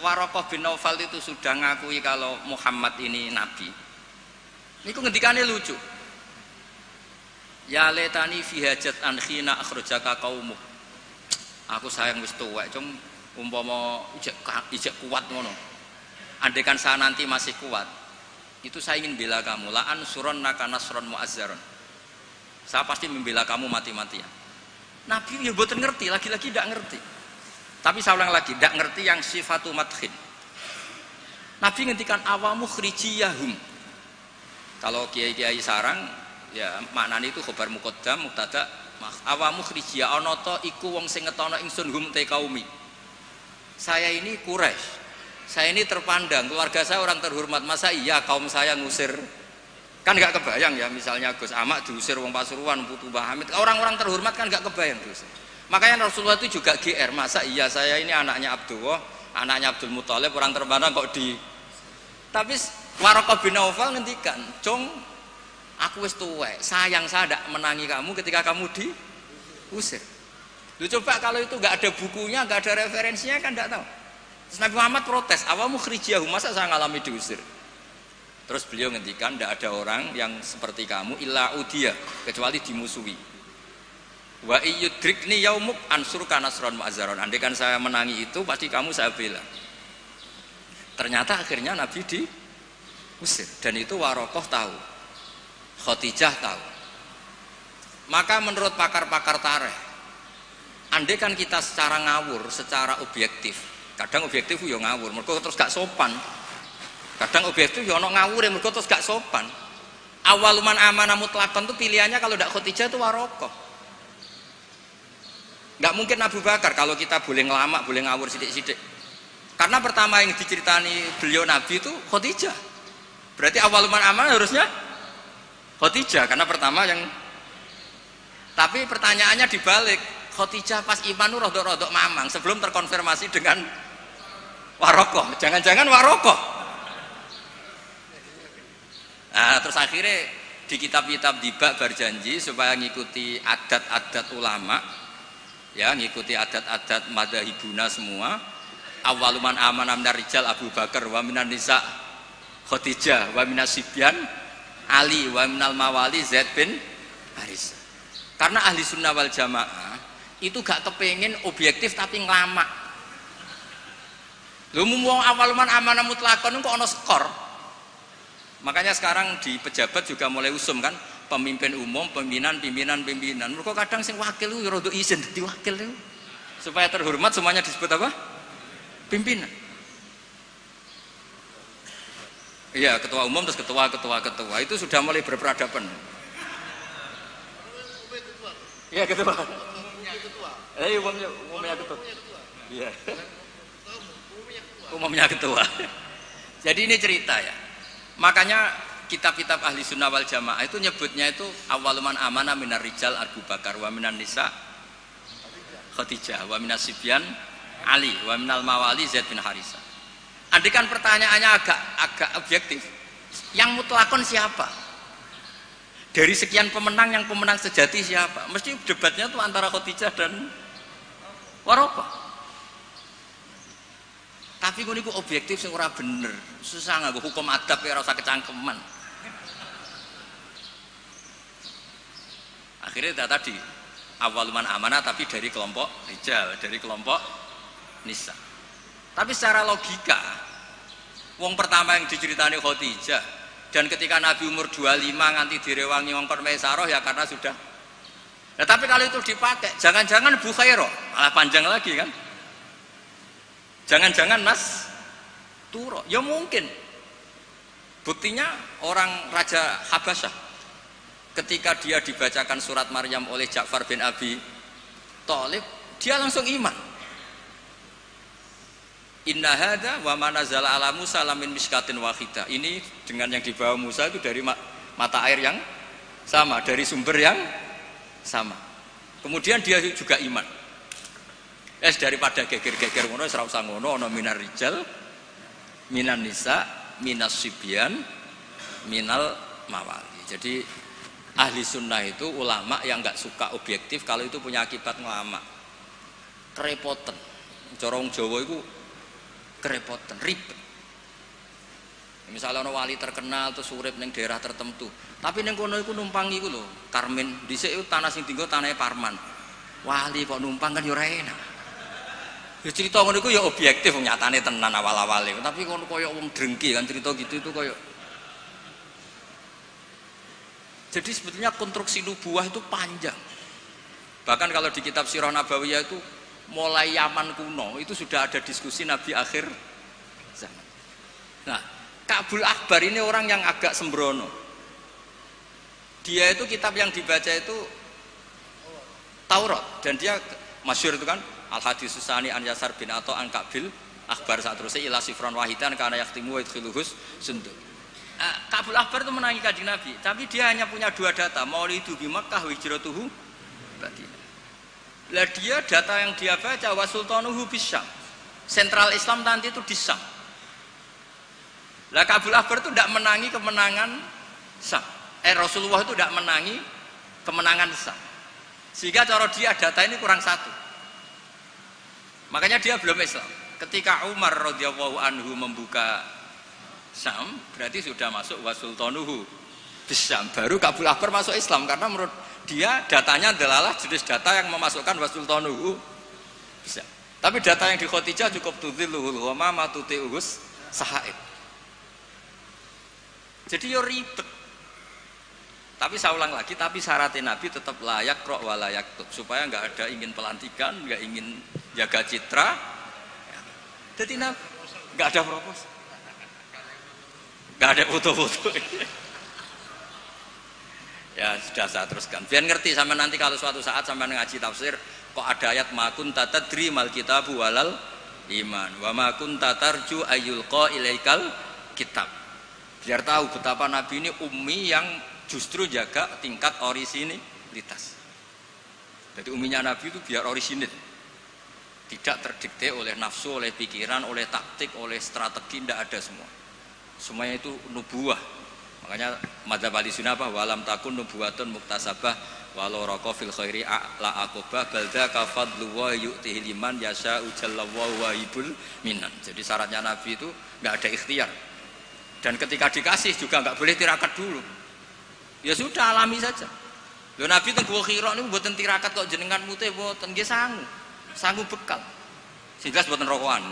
Waraqah bin Naufal itu sudah ngakui kalau Muhammad ini nabi. Niku ngendikane lucu. Ya letani fi hajat an khina akhrajaka qaumuk. Aku sayang wis tuwek, cung umpama ijek kuat ngono. Andaikan saya nanti masih kuat, itu saya ingin bela kamu. La ansurannaka nasron mu'azzaron. Saya pasti membela kamu mati-matian. Nabi ya mboten ngerti, lagi-lagi tidak ngerti. Tapi saya ulang lagi, tidak ngerti yang sifatu madkhin. Nabi ngendikan awamu khrijiyahum. Kalau kiai-kiai sarang, ya maknanya itu khobar muqaddam, mubtada, awamu khrijiyah ana ta iku wong sing ngetono ingsun hum te kaumi. Saya ini Quraisy. Saya ini terpandang, keluarga saya orang terhormat. Masa iya kaum saya ngusir? Kan enggak kebayang ya, misalnya Gus Ahmad diusir wong Pasuruan, Putu Mbah Hamid. Orang-orang terhormat kan enggak kebayang diusir. Makanya Rasulullah itu juga GR, masa iya saya ini anaknya Abdullah, anaknya Abdul Muthalib, orang terpandang kok di. Tapi Waraqah bin Naufal ngendikan, "Cung, aku wis tuwek, sayang saya ndak menangi kamu ketika kamu diusir." Lu coba kalau itu nggak ada bukunya, nggak ada referensinya kan nggak tahu. Terus Nabi Muhammad protes, "Awamu khrijiyahum, masa saya ngalami diusir?" Terus beliau ngendikan, "Ndak ada orang yang seperti kamu illa udiya, kecuali dimusuhi. Wa iyyudrikni yaumuk ansurka nasron mu'azzaron." Andaikan saya menangi itu pasti kamu saya bela. Ternyata akhirnya Nabi diusir dan itu Waraqah tahu, Khadijah tahu. Maka menurut pakar-pakar tarikh, andaikan kita secara ngawur, secara objektif, kadang objektif yo ngawur, mergo terus gak sopan. Kadang objektif yo ono ngawur mergo terus gak sopan. Awaluman amanah mutlaqan itu pilihannya kalau ndak Khadijah itu Waraqah. Nggak mungkin Abu Bakar kalau kita boleh ngelamak, boleh ngawur sidik-sidik. Karena pertama yang diceritani beliau Nabi itu Khadijah. Berarti awal man aman harusnya Khadijah karena pertama yang. Tapi pertanyaannya dibalik, Khadijah pas iman itu rodok-rodok mamang sebelum terkonfirmasi dengan Waraqah. Jangan-jangan Waraqah. Nah, terus akhirnya di kitab-kitab dibak berjanji supaya ngikuti adat-adat ulama, ya ngikuti adat-adat madzhabuna semua. Awaluman amanah minar rijal Abu Bakar wa minan nisa Khadijah wa minas sibyan Ali wa minal mawali Zaid bin Haris. Karena ahli sunnah wal jamaah itu gak kepengen objektif tapi ngelamak. Lho wong awaluman amanah mutlakon kok ana skor. Makanya sekarang di pejabat juga mulai usum kan, pemimpin umum, pimpinan. Mereka kadang sing wakil itu rada izin dadi wakil itu. Supaya terhormat semuanya disebut apa? Pimpinan. Iya, ketua umum terus ketua itu sudah mulai berperadaban. Iya, ketua. Umumnya ketua. Iya. Umumnya ketua. Jadi ini cerita ya. Makanya kitab-kitab ahli sunnah wal jamaah itu nyebutnya itu awaluman amanah minar rijal Abu Bakar wa minan nisa Khadijah wa minas sibyan Ali wa minal mawali Zaid bin Harisah. Andikan pertanyaannya agak objektif, yang mutlakon siapa? Dari sekian pemenang, yang pemenang sejati siapa? Mesti debatnya tuh antara Khadijah dan Waraqah. Tapi gue niku objektif sing ora bener, susah nganggo hukum adab ya ora usah kecangkeman. Akhirnya tadi awaluman amanah tapi dari kelompok rijal, dari kelompok nisa. Tapi secara logika, wong pertama yang diceritani Khadijah, dan ketika Nabi umur 25 nganti direwangi wong Maisarah ya karena sudah. Nah, tapi kalau itu dipakai, jangan-jangan Bukhairah, malah panjang lagi kan? Jangan-jangan Mas Turo, ya mungkin. Buktinya orang Raja Habasyah, ketika dia dibacakan surat Maryam oleh Ja'far bin Abi Thalib, dia langsung iman. Inna hadza wa ma nazala ala Musa lamin miskatin wahidah. Ini dengan yang dibawa Musa itu dari mata air yang sama, dari sumber yang sama. Kemudian dia juga iman. Daripada geger-geger ngono ora usah ngono, ana minar rijal, minan nisa, minas sibyan, minal mawali. Jadi ahli sunnah itu ulama yang enggak suka objektif kalau itu punya akibat ngelama. Kerepotan. Cara wong Jawa itu kerepotan, ribet. Misalnya ono wali terkenal terus urip ning daerah tertentu, tapi ning kono iku numpang iku lho, Karmen dhisik iku tanah sing dienggo tanahe Parman. Wali kok numpang kan ya ora enak. Ya cerita ngono iku ya objektif nyatane tenan awal-awale, tapi kono koyo wong drengki kan cerita gitu itu koyo. Jadi sebetulnya konstruksi nubuah itu panjang. Bahkan kalau di kitab Sirah Nabawiyah itu mulai Yaman kuno itu sudah ada diskusi Nabi akhir zaman. Nah, Ka'bul Akbar ini orang yang agak sembrono. Dia itu kitab yang dibaca itu Taurat, dan dia masyhur itu kan Al-Hadis Susani an Yasar bin Atha an Ka'bil Akbar saat terusnya ila sifran wahidan karena yaktimu wa idkhiluhus sunduq. Ka'bul Akbar itu menangi Kanjeng Nabi, tapi dia hanya punya dua data, maulidu bi Makkah wa hijratuhu Madinah. Lah dia data yang dia baca wa sultanuhu bisyam. Sentral Islam nanti itu di Syam. Lah Ka'bul Akbar itu tidak menangi kemenangan Syam. Rasulullah itu tidak menangi kemenangan Syam. Sehingga cara dia data ini kurang satu. Makanya dia belum Islam. Ketika Umar radhiyallahu anhu membuka Syam, berarti sudah masuk wa sultanuhu bisyam. Baru Ka'bul Akbar masuk Islam karena menurut dia datanya adalah jenis data yang memasukkan wasultanuhu bisa. Tapi data yang di Khadijah cukup tudhilluhul ghamama tuti'uhus sahaid. Jadi yo ribet. Tapi saya ulang lagi, tapi syaratnya Nabi tetap layak roh wa layak tub, supaya nggak ada ingin pelantikan, nggak ingin jaga citra. Jadi Nabi nggak ada proposal, nggak ada foto-foto. Ya sudah saya teruskan. Biar ngerti sampai nanti kalau suatu saat sampai ngaji tafsir kok ada ayat makun tatadri mal kitabu walal iman wa makun tatarju ayyulqa ilaikal kitab. Biar tahu betapa Nabi ini ummi yang justru jaga tingkat orisinilitas. Jadi umminya Nabi itu biar orisinil. Tidak terdikte oleh nafsu, oleh pikiran, oleh taktik, oleh strategi, tidak ada semua. Semuanya itu nubuah. Makanya madzhab ahli sunnah apa? Walam takun nubuwatun muktasabah walau raqo fil khairi la aqobah balda kafadlu wa yu'tihi liman yasha'u jalla wa wahibul minan. Jadi syaratnya Nabi itu enggak ada ikhtiar. Dan ketika dikasih juga enggak boleh tirakat dulu. Ya sudah alami saja. Lho Nabi teng Gua Hira niku mboten tirakat kok jenengan mute mboten nggih sangu. Sangu bekal. Sing jelas mboten rokokan.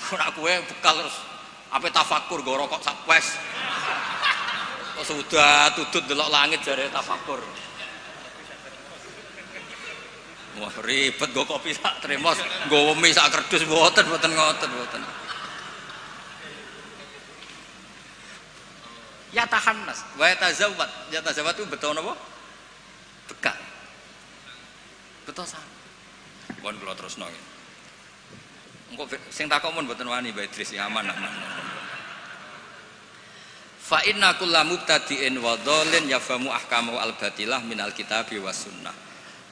Ora kowe bekal terus ape tafakur go rokok sak wes. Kok sudah tutut delok langit jare tafakur. Wah ribet go kopi sak tremos, nggo wemi sak kerdus mboten ngoten. Ya tahannas, wa tazawwad. Ya tazawwad itu betul napa? Bekal. Betul sama. Mohon kula terusno. Engko sing takok mun mboten wani Mbak Idris ya aman. Fa inna kullu mubtadi'in wa dhalin yafamu ahkamu al-batilah minal kitabi was sunnah.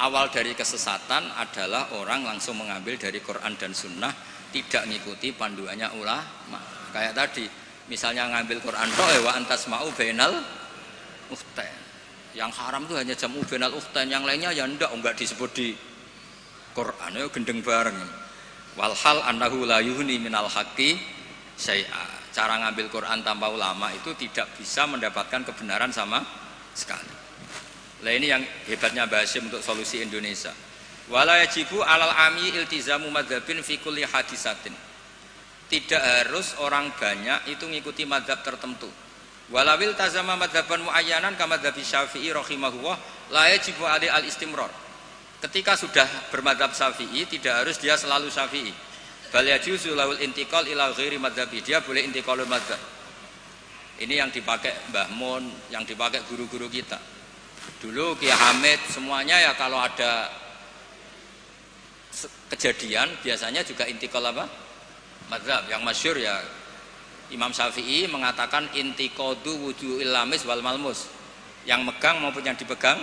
Awal dari kesesatan adalah orang langsung mengambil dari Quran dan sunnah, tidak ngikuti panduannya ulama. Kayak tadi, misalnya ngambil Quran tok wa antasma'u bainal ukhtain. Yang haram itu hanya jamu bainal ukhtain, yang lainnya ya enggak disebut di Quran, ya gendeng bareng. Walhal annahu la yuhni minal haqqi syai'a. Cara ngambil Quran tanpa ulama itu tidak bisa mendapatkan kebenaran sama sekali. Lah ini yang hebatnya Mbah Hasyim untuk solusi Indonesia. Wala yajibu alal ami iltizamu madzhabin fi kulli hadisatin. Tidak harus orang banyak itu ngikuti madzhab tertentu. Walawil tazama madzhaban muayyanan kama madzhabi Syafi'i rahimahullah la yajibu ali al istimrar. Ketika sudah bermadzhab Syafi'i tidak harus dia selalu Syafi'i. Bal yajuzu laul intiqal ila ghairi madzhabi. Dia boleh intiqalul madzhab. Ini yang dipakai Mbah Mun, yang dipakai guru-guru kita. Dulu Kiai Hamid semuanya ya kalau ada kejadian biasanya juga intiqal apa? Madzhab. Yang masyhur ya Imam Syafi'i mengatakan intiqadu wujuhil lamis wal malmus. Yang megang maupun yang dipegang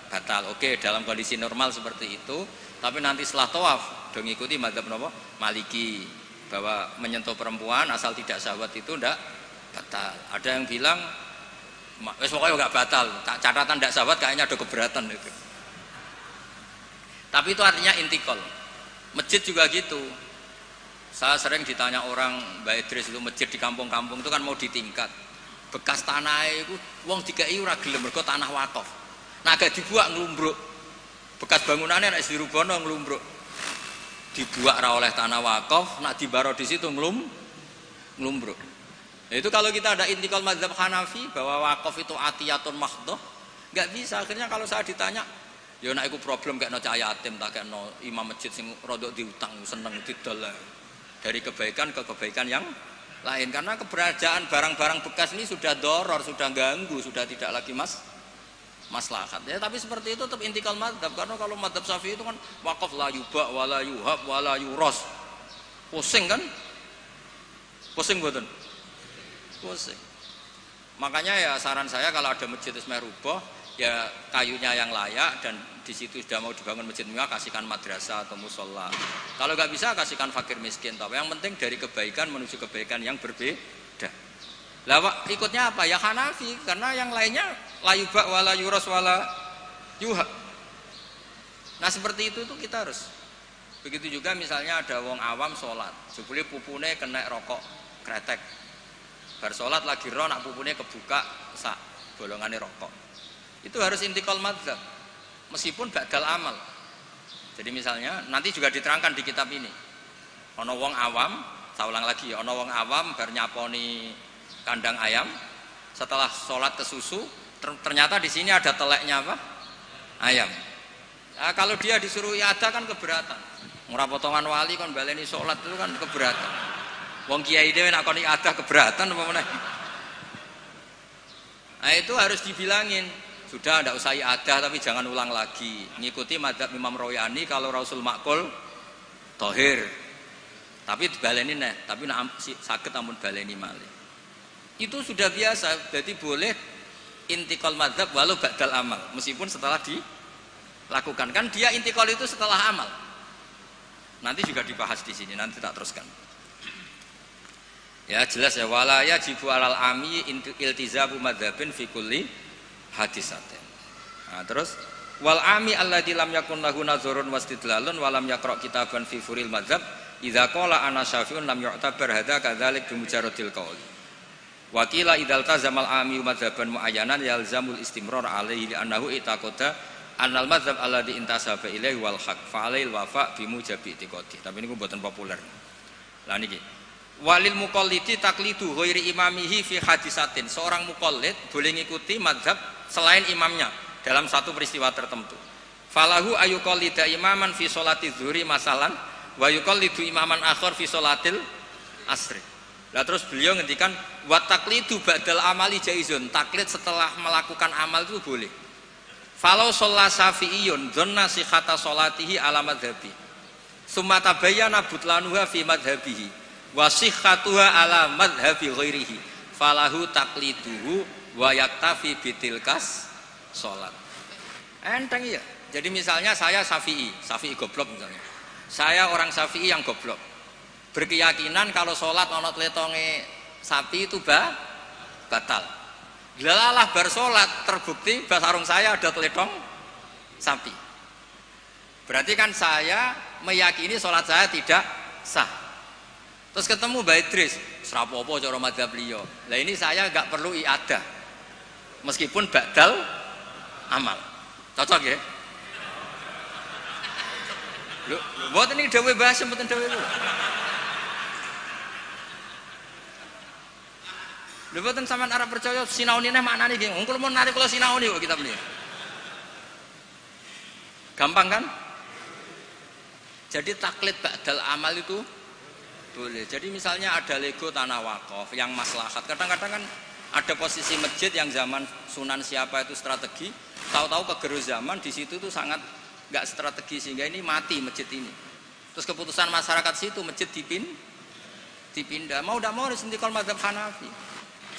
batal. Oke, dalam kondisi normal seperti itu, tapi nanti setelah tawaf do ngikuti madzhab napa? Maliki, bahwa menyentuh perempuan asal tidak syahwat itu ndak batal. Ada yang bilang wis pokoknya enggak batal, catatan ndak syahwat kayaknya ada keberatan itu. Tapi itu artinya intikal. Masjid juga gitu. Saya sering ditanya orang, Mbak Idris itu masjid di kampung-kampung itu kan mau ditingkat. Bekas tanah itu wong dikai ora gelem mergo tanah wakaf. Nah agak dibuat ngelumbruk, bekas bangunannya nak dirubono ngelumbruk, dibuat ra oleh tanah wakaf, nak dibaro di situ ngelumbruk. Nah, itu kalau kita ada intikal madzhab Hanafi bahwa wakaf itu atiyatun mahdhah, nggak bisa. Akhirnya kalau saya ditanya, ya nak iku problem kayak no cahaya yatim, tak kayak no imam masjid sing rodok diutang seneng didol dari kebaikan ke kebaikan yang lain. Karena keberadaan barang-barang bekas ini sudah doror, sudah ganggu, sudah tidak lagi maslahat ya, tapi seperti itu tetap intikal madzhab. Karena kalau madzhab Syafi'i itu kan wakaf la yuba wala yuhab wala yuros, pusing kan, pusing betul, pusing. Makanya ya saran saya kalau ada masjid ismeh ruboh ya kayunya yang layak dan di situ sudah mau dibangun masjid mewah, kasihkan madrasah atau musola. Kalau nggak bisa kasihkan fakir miskin. Tapi yang penting dari kebaikan menuju kebaikan yang berbeda. Lah ikutnya apa? Ya Hanafi, karena yang lainnya la yuba wala yuras wala yuhab. Nah seperti itu tuh kita harus. Begitu juga misalnya ada wong awam sholat, jebule pupune kena rokok kretek. Bar sholat lagi ro nak pupune kebuka sak bolongane rokok. Itu harus intikal madzhab. Meskipun badal amal. Jadi misalnya nanti juga diterangkan di kitab ini. Ana wong awam, saya ulang lagi, ana wong awam bar nyaponi kandang ayam, setelah sholat ke susu, ternyata di sini ada teleknya apa? Ayam. Nah, kalau dia disuruh iada kan keberatan. Murah potongan wali kan baleni sholat itu kan keberatan. Wong kiai dhewe nek kon iada keberatan apa meneh? Nah itu harus dibilangin. Sudah tidak usah iada tapi jangan ulang lagi. Ngikuti madzhab Imam Royani kalau Rasul Makul tohir. Tapi dibaleni nih, tapi nak sakit amun baleni malih. Itu sudah biasa, jadi boleh intikal madzhab walau ba'dal amal, meskipun setelah dilakukan. Kan dia intikal itu setelah amal. Nanti juga dibahas di sini, nanti tak teruskan. Ya jelas ya, wala yajibu alal ami iltizamu madzhabin fi kulli hadisatin. Nah, terus wal ami alladzi lam yakun lahu nazarun wastidlalun wa lam yaqra kitaban fi furil madzhab idza qala ana syafi'un lam yu'tabar hadza kadzalik bi mujarradil qaul. Wa qila idzal tazamal ami madzhaban muayyanan yalzamul istimrar alaihi li annahu itaqada annal madzhab alladzi intasaba ilaihi wal haq fa alail wafa bi mujabi itiqadi. Tapi niku mboten populer. Lah niki walil muqallidi taqlidu ghairi imamihi fi hadisatin. Seorang muqallid boleh ngikuti mazhab selain imamnya dalam satu peristiwa tertentu. Falahu ayuqallida imaman fi sholati dzuhri masalan wa yuqallidu imaman akhar fi sholatil asri. Lah terus beliau ngendikan wa taqlidu ba'dal amali jaizun. Taklid setelah melakukan amal itu boleh. Falau sholla syafi'iyun dzanna sihhata sholatihi ala madhhabi. Summa tabayyana butlanuha fi madhhabihi. Wasihhatuha ala madhhabi ghairihi falahu taqliduhu wa yaktafi bitilkas sholat. Enteng ya. Jadi misalnya saya Syafi'i goblok misalnya. Saya orang Syafi'i yang goblok. Berkeyakinan kalau sholat ono tletonge sapi itu batal. Delalah bar sholat terbukti basarung saya ada teletong sapi. Berarti kan saya meyakini sholat saya tidak sah. Terus ketemu Mbak Idris, serapopo cara madzhab beliau. Lah ini saya enggak perlu iadah. Meskipun badal amal. Cocok ya? Lho, mboten iki dawuh bahasa mboten dawuh kula. Lho mboten sampean arep percaya sinaune neh maknane nggih. Wong kula mun narik kula sinaune kok kitab niki. Gampang kan? Jadi taklid badal amal itu boleh. Jadi misalnya ada lego tanah wakaf yang maslahat. Kadang-kadang kan ada posisi masjid yang zaman Sunan siapa itu strategi, tahu-tahu kegerus zaman di situ tuh sangat nggak strategi sehingga ini mati masjid ini. Terus keputusan masyarakat situ masjid dipindah. Mau tidak mau disentikal mazhab Hanafi.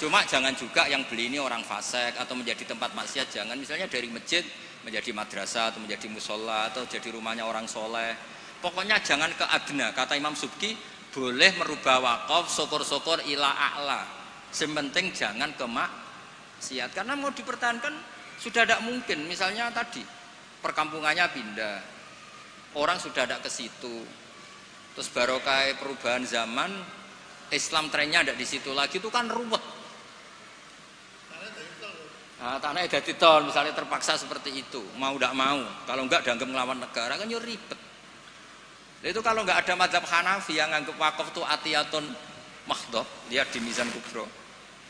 Cuma jangan juga yang beli ini orang fasik atau menjadi tempat maksiat. Jangan misalnya dari masjid menjadi madrasah atau menjadi musola atau jadi rumahnya orang soleh. Pokoknya jangan ke adna. Kata Imam Subki boleh merubah wakaf syukur-syukur ila a'la. Sementing jangan ke maksiat. Karena mau dipertahankan sudah tidak mungkin. Misalnya tadi perkampungannya pindah, orang sudah tidak ke situ. Terus barokah perubahan zaman, Islam trennya tidak di situ lagi, itu kan ruwet. Nah, tanahnya jadi tol, misalnya terpaksa seperti itu, mau tidak mau. Kalau enggak dianggap melawan negara kan ya ribet. Itu kalau nggak ada mazhab Hanafi yang nganggap wakaf itu atiyatun mahdhah, lihat di Mizan Kubro.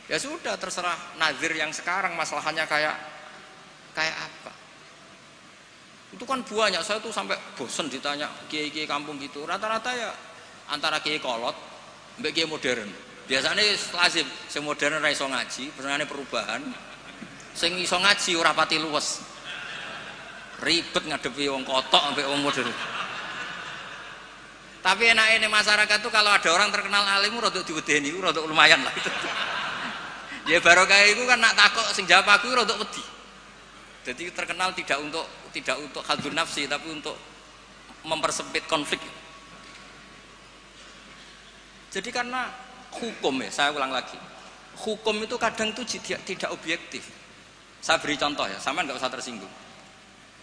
Ya sudah terserah nazir yang sekarang masalahnya kayak apa. Itu kan banyak, saya tuh sampai bosen ditanya kiai-kiai kampung gitu. Rata-rata ya antara kiai kolot mbek kiai modern. Biasanya lazim sing modern ra iso ngaji, pesenane perubahan. Sing iso ngaji ora pati luwes. Ribet ngadepi wong kotok mbek wong modern. Tapi enaknya di masyarakat tuh kalau ada orang terkenal alim rodok diwedeni, rodok lumayan lah itu. Ya barokah itu kan nak takok sing jawab aku rodok wedi. Jadi terkenal tidak untuk hadzun nafsi tapi untuk mempersempit konflik. Jadi karena hukum ya, saya ulang lagi. Hukum itu kadang tuh tidak objektif. Saya beri contoh ya, sama nggak usah tersinggung.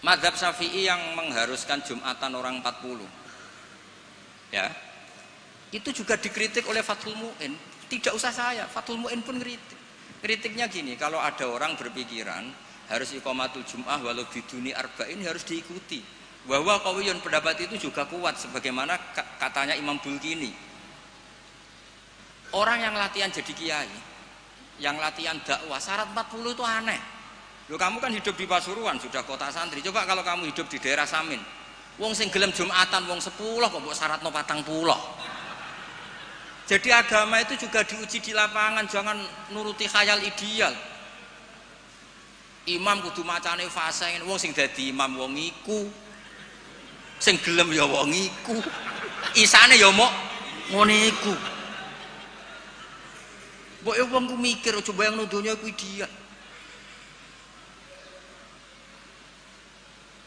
Mazhab Syafi'i yang mengharuskan Jumatan orang 40. Ya, itu juga dikritik oleh Fathul Mu'in. Tidak usah saya, Fathul Mu'in pun kritik. Kritiknya gini, kalau ada orang berpikiran harus iqamatul jum'ah walau biduni arba'in harus diikuti. Bahwa qawiyun pendapat itu juga kuat sebagaimana katanya Imam Bulkini. Orang yang latihan jadi kiai, yang latihan dakwah syarat 40 itu aneh. Loh, kamu kan hidup di Pasuruan, sudah kota santri. Coba kalau kamu hidup di daerah Samin. Wong sing gelem Jumatan wong 10 kok mbok syaratno 40. Jadi agama itu juga diuji di lapangan, jangan nuruti khayal ideal. Imam kudu macane fase, wong sing dadi imam wong iku. Sing gelem ya wong iku. Isane ya mok ngene iku. Mbok wong ku mikir aja bayang donya iku ideal.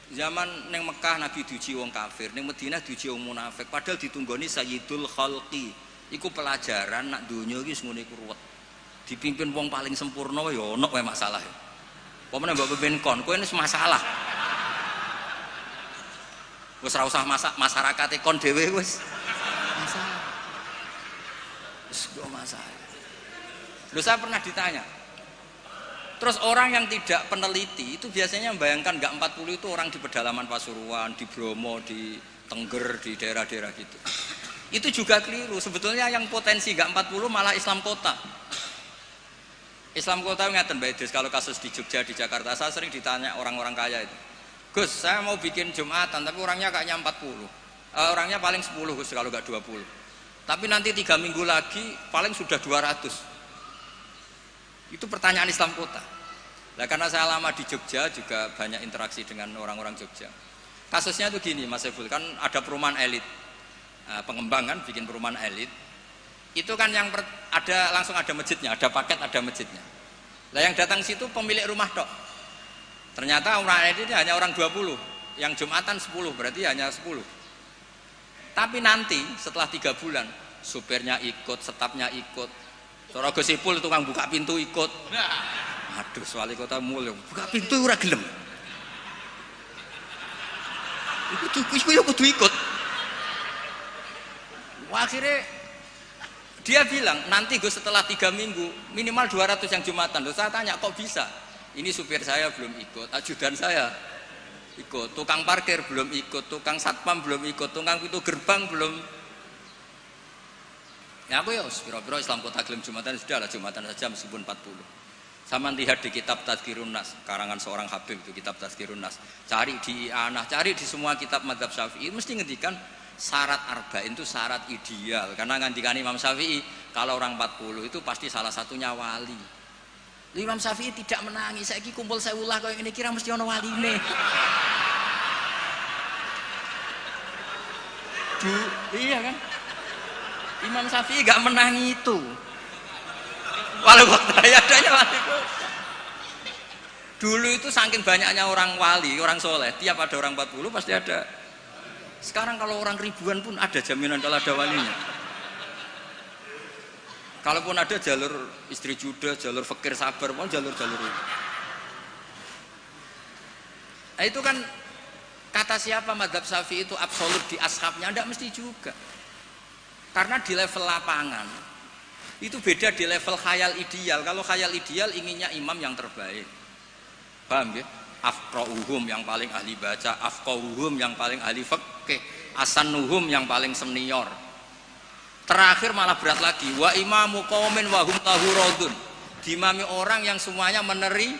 Zaman neng Mekah Nabi diuji wong kafir, neng Madinah diuji wong munafik. Padahal ditunggoni Sayyidul Khalqi, Iku pelajaran nak dunia iki ngono iku ruwet. Dipimpin wong paling sempurna ya ono wae masalah. Pemene mbok pimpin kon, kowe wis masalah. Wis ora usah masyarakate kon dhewe wis masalah. Wis kok masalah. Loh saya pernah ditanya. Terus orang yang tidak peneliti itu biasanya membayangkan enggak 40 itu orang di pedalaman Pasuruan, di Bromo, di Tengger, di daerah-daerah gitu. Itu juga keliru. Sebetulnya yang potensi enggak 40 malah Islam kota. Islam kota ngeten Mbak Idris, kalau kasus di Jogja, di Jakarta, saya sering ditanya orang-orang kaya itu. Gus, saya mau bikin Jumatan, tapi orangnya kayaknya 40. Orangnya paling 10 Gus, kalau enggak 20. Tapi nanti 3 minggu lagi paling sudah 200. Itu pertanyaan Islam kota. Nah, karena saya lama di Jogja juga banyak interaksi dengan orang-orang Jogja. Kasusnya itu gini Mas Ebul, kan ada perumahan elit, pengembangan bikin perumahan elit. Itu kan yang langsung ada masjidnya, ada paket ada masjidnya. Nah yang datang situ pemilik rumah tok. Ternyata perumahan elit ini hanya orang 20, yang Jumatan 10, berarti hanya 10. Tapi nanti setelah 3 bulan, supirnya ikut, stafnya ikut. Cara Gus Ipul tukang buka pintu ikut. Aduh, wali kota mulya, buka pintu ora gelem. Iku kudu ikut. Wah, akhirnya dia bilang, nanti Gus setelah 3 minggu minimal 200 yang Jumatan. Loh, saya tanya kok bisa? Ini supir saya belum ikut, ajudan saya ikut, tukang parkir belum ikut, tukang satpam belum ikut, tukang pintu gerbang belum. Ya aku ya pira-pira Islam kota gelem Jumatan sudah lah Jumatan saja meskipun 40. Sama lihat di kitab Tazkirun Nas karangan seorang Habib itu kitab Tazkirun Nas. Cari di I'anah, cari di semua kitab mazhab Syafi'i mesti ngendikan syarat arba'in itu syarat ideal. Karena ngendikan Imam Syafi'i kalau orang 40 itu pasti salah satunya wali. Imam Syafi'i tidak menangis. Saiki kumpul sewulah koyo ngene kira mesti ana waline. Iya kan? Imam Syafi'i gak menangi itu. Walau adanya wali. Dulu itu saking banyaknya orang wali, orang soleh, tiap ada orang 40 pasti ada. Sekarang kalau orang ribuan pun ada jaminan kalau ada walinya. Kalaupun ada jalur istri juda, jalur fakir sabar, mau jalur-jalur itu. Nah itu kan kata siapa mazhab Syafi'i itu absolut di ashabnya, tidak mesti juga. Karena di level lapangan itu beda di level khayal ideal. Kalau khayal ideal inginnya imam yang terbaik, paham ya? Afqahuhum yang paling ahli baca, afqahuhum yang paling ahli fikih, asanuhum yang paling senior. Terakhir malah berat lagi, wa imamu qaumin wa hum lahu radun. Dimami orang yang semuanya menerima.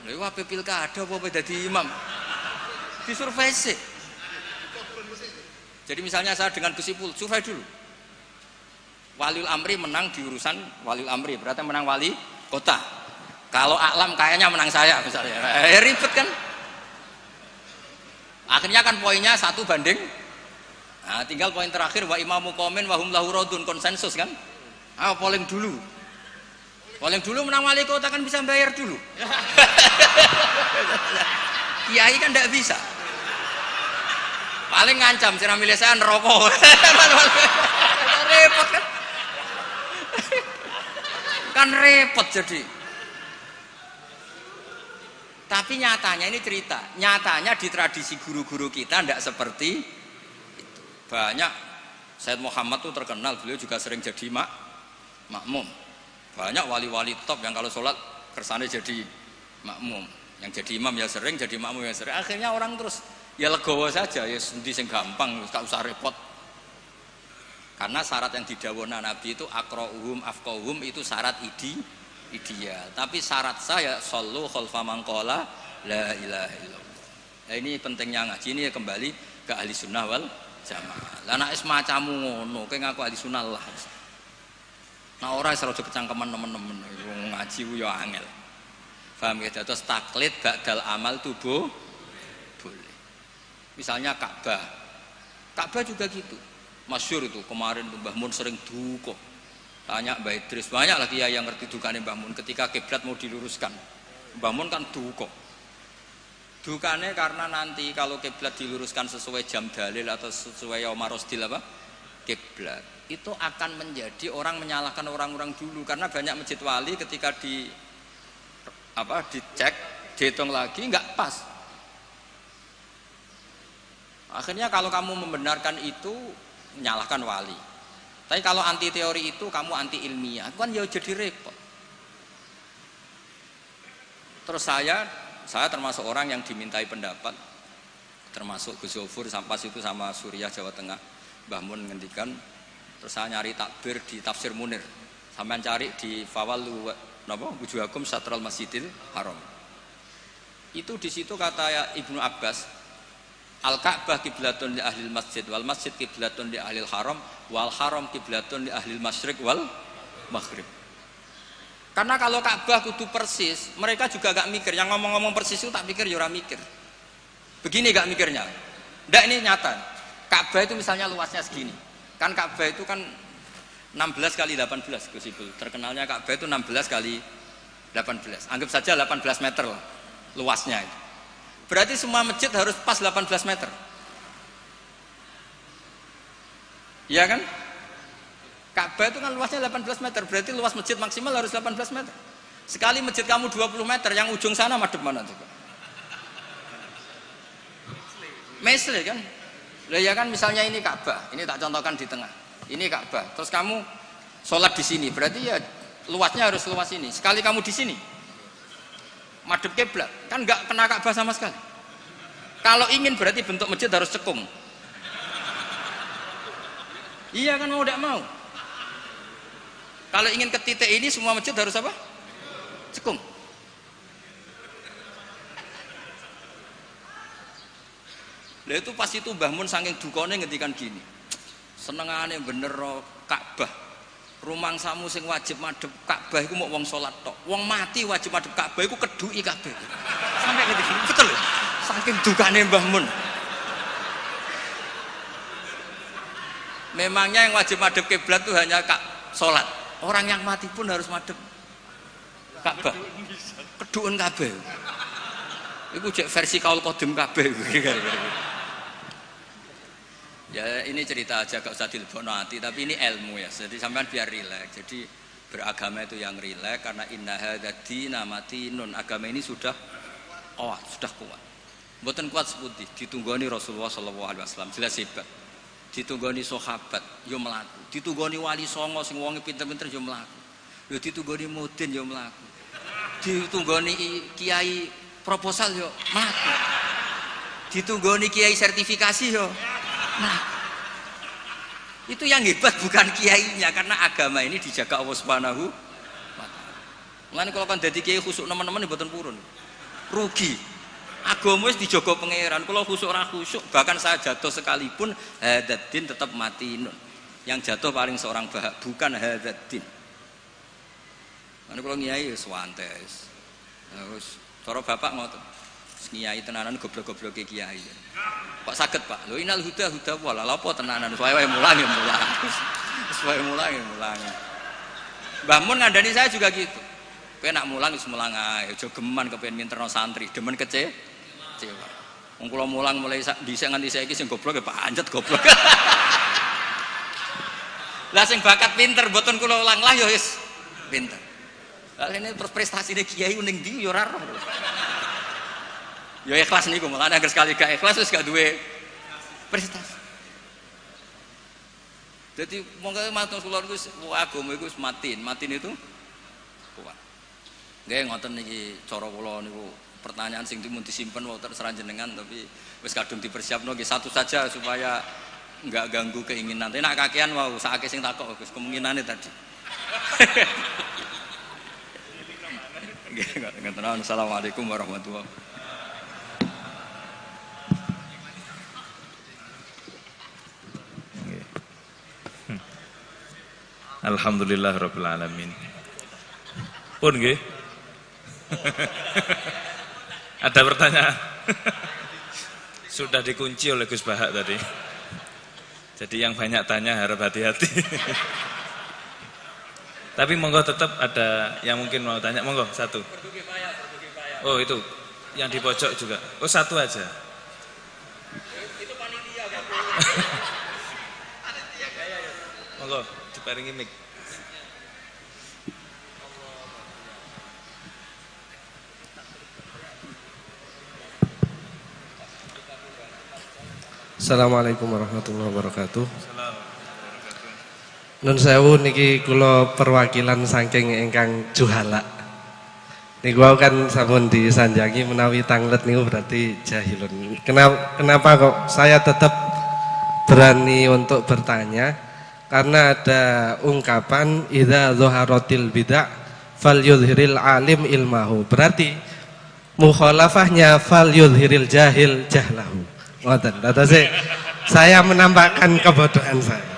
Lha iku ape pilkada apa dadi imam? Disurvei sih. Jadi misalnya saya dengan Gus Ipul, survei dulu. Waliul Amri menang di urusan Waliul Amri, berarti menang wali kota. Kalau Aklam kayaknya menang saya misalnya. Ribet kan? Akhirnya kan poinnya 1 banding. Nah, tinggal poin terakhir wa imamu qaumin wa hum lahu radun, konsensus kan? Ah, polling dulu. Polling dulu menang wali kota kan bisa bayar dulu. Kiai kan enggak bisa. Paling ngancam sira milih saya neraka. Repot kan? Kan repot jadi. Tapi nyatanya ini cerita. Nyatanya di tradisi guru-guru kita tidak seperti itu. Banyak Sayyid Muhammad tuh terkenal, beliau juga sering jadi makmum. Banyak wali-wali top yang kalau sholat kersane jadi makmum. Yang jadi imam ya sering, jadi makmum ya sering. Akhirnya orang terus ya legowo saja, ya sendi sing gampang, gak usah repot. Karena syarat yang didhawuhna Nabi itu aqra'uhum afqahuhum itu syarat ideal. Tapi syarat saya shallu khalfa man qala la ilaha illallah. Nah, ini pentingnya ngaji ini ya kembali ke ahli sunnah wal jamaah. Lah nek semacammu ngono, kowe ngaku ahli sunnah lah. Nah ora iso kecangkeman temen-temen ngaji ku ya angel. Paham ya, terus taklid ba'dal amal tubuh boleh. Misalnya Ka'bah juga gitu. Masyhur itu kemarin Mbah Mun sering duka. Tanya Mbah Idris, banyak lagi ya yang ngerti dukane Mbah Mun ketika kiblat mau diluruskan. Mbah Mun kan duka. Dukane karena nanti kalau kiblat diluruskan sesuai jam dalil atau sesuai yaum rosdil apa? kiblat itu akan menjadi orang menyalahkan orang-orang dulu, karena banyak masjid wali ketika dicek, dihitung lagi nggak pas. Akhirnya kalau kamu membenarkan itu menyalahkan wali. Tapi kalau anti teori itu kamu anti ilmiah, kan ya jadi repot. Terus saya termasuk orang yang dimintai pendapat, termasuk Gus Zofur sampai situ sama Suriah Jawa Tengah, Mbah Mun ngendikan. Terus saya nyari takbir di Tafsir Munir, sampean cari di Fawal wujuhakum Satral Masjidil Haram. Itu di situ kata Ibnu Abbas, Al-Ka'bah kiblatun li ahlil masjid wal masjid kiblatun li ahlil haram wal haram kiblatun li ahlil masyriq wal maghrib. Karena kalau Ka'bah kudu persis, mereka juga gak mikir. Yang ngomong-ngomong persis itu tak pikir ya ora mikir. Begini gak mikirnya. Ndak, ini nyata. Ka'bah itu misalnya luasnya segini. Kan Ka'bah itu kan 16 kali 18 Gus Ibul. Terkenalnya Ka'bah itu 16 kali 18. Anggap saja 18 meter lah luasnya itu. Berarti semua masjid harus pas 18 meter. Iya kan? Ka'bah itu kan luasnya 18 meter. Berarti luas masjid maksimal harus 18 meter. Sekali masjid kamu 20 meter, yang ujung sana madep mana coba? Mesle kan? Lah ya kan, misalnya ini Ka'bah, ini tak contohkan di tengah. Ini Ka'bah. Terus kamu sholat di sini, berarti ya luasnya harus luas ini. Sekali kamu di sini, madhep kiblat, kan nggak kena Ka'bah sama sekali. Kalau ingin berarti bentuk masjid harus cekung. Iya kan, mau tidak mau. Kalau ingin ke titik ini semua masjid harus apa? Cekung. Lah itu pas itu Mbah Mun saking dukane ngendikan gini. Senengane bener Ka'bah. Rumangsamu sing wajib madhep Ka'bah iku mok wong salat tok. Wong mati wajib madhep Ka'bah iku keduki kabeh. Sampai ngendi betul. Saking dukane Mbah Mun. Memangnya yang wajib madhep kiblat itu hanya salat. Orang yang mati pun harus madhep Ka'bah. Keduken kabeh. Iku jek versi kaul qadim kabeh. Ya ini cerita aja, gak usah dilebokno hati, tapi ini ilmu ya. Jadi sampean biar rileks. Jadi beragama itu yang rileks, karena inna hadzina matinun. Agama ini sudah kuat. Mboten kuat seputih, ditunggoni Rasulullah sallallahu alaihi wasallam jelas hebat. Ditunggoni sahabat yo mlaku. Ditunggoni wali songo sing wonge pinter-pinter yo mlaku. Yo ditunggoni mudin yo mlaku. Ditunggoni kiai proposal yo mlaku. Ditunggoni kiai sertifikasi yo. Nah, itu yang hebat bukan kiainya, karena agama ini dijaga Allah Subhanahu wa taala. Mulane kalau kan dadi kiai khusuk nemen-nemen mboten purun. Rugi. Agama wis dijaga pangeran. Kalau khusuk ora khusuk, bahkan saya jatuh sekalipun hadzadin tetap matinun. Yang jatuh paling seorang bahak, bukan hadzadin. Mulane kalau kiai wis wantes. Terus cara bapak ngoten. Kiai tenanan goblok-gobloke kiai. Kok saged Pak? Lho inal huda wala apa tenanan wae mulang ya mulang. Wis wae mulang ya mulang. Mbah Mun ngandani saya juga gitu. Kowe nak mulang wis mulang ae, aja geman kepen minterno santri, demen kecewa. Wong kula mulang mulai dhisik nganti saiki sing goblok ya pancet goblok. Lah sing bakat pinter mboten kula ulang lah ya wis pinter. Lah ini prestasine kiai ning ndi ya ora roh. Ya ikhlas niku, makanya agar sekali gak ikhlas wis gak duwe prestasi. Jadi monggo matur kula niku agama iku matin itu kuat. Nggih ngoten niki cara kula niku, pertanyaan sing dimun disimpen wae terserah jenengan, tapi wis kadung dipersiapno nggih satu saja supaya enggak ganggu keinginan. Tapi nek kakean wau sakake sing takok Gus kemungkinane tadi. Nggih ngoten. Assalamualaikum warahmatullahi wabarakatuh. Alhamdulillah rabbil alamin. Pun nggih. Ada pertanyaan? Sudah dikunci oleh Gus Bahak tadi. Jadi yang banyak tanya harap hati-hati. Tapi monggo tetap ada yang mungkin mau tanya, monggo satu. Oh itu, yang di pojok juga. Oh satu aja. Itu panitia. Monggo diparingi mic. Assalamualaikum warahmatullahi wabarakatuh. Nun sewu niki kula perwakilan saking ingkang juhala. Niku kan sampun disanjangi menawi tanglet niku berarti jahilun. Kenapa kok saya tetap berani untuk bertanya? Karena ada ungkapan idza dhaharatil bid'ah falyudhiril alim ilmahu. Berarti mukhalafahnya falyudhiril jahil jahlahu. Ngoten. Saya menampakkan kebodohan saya.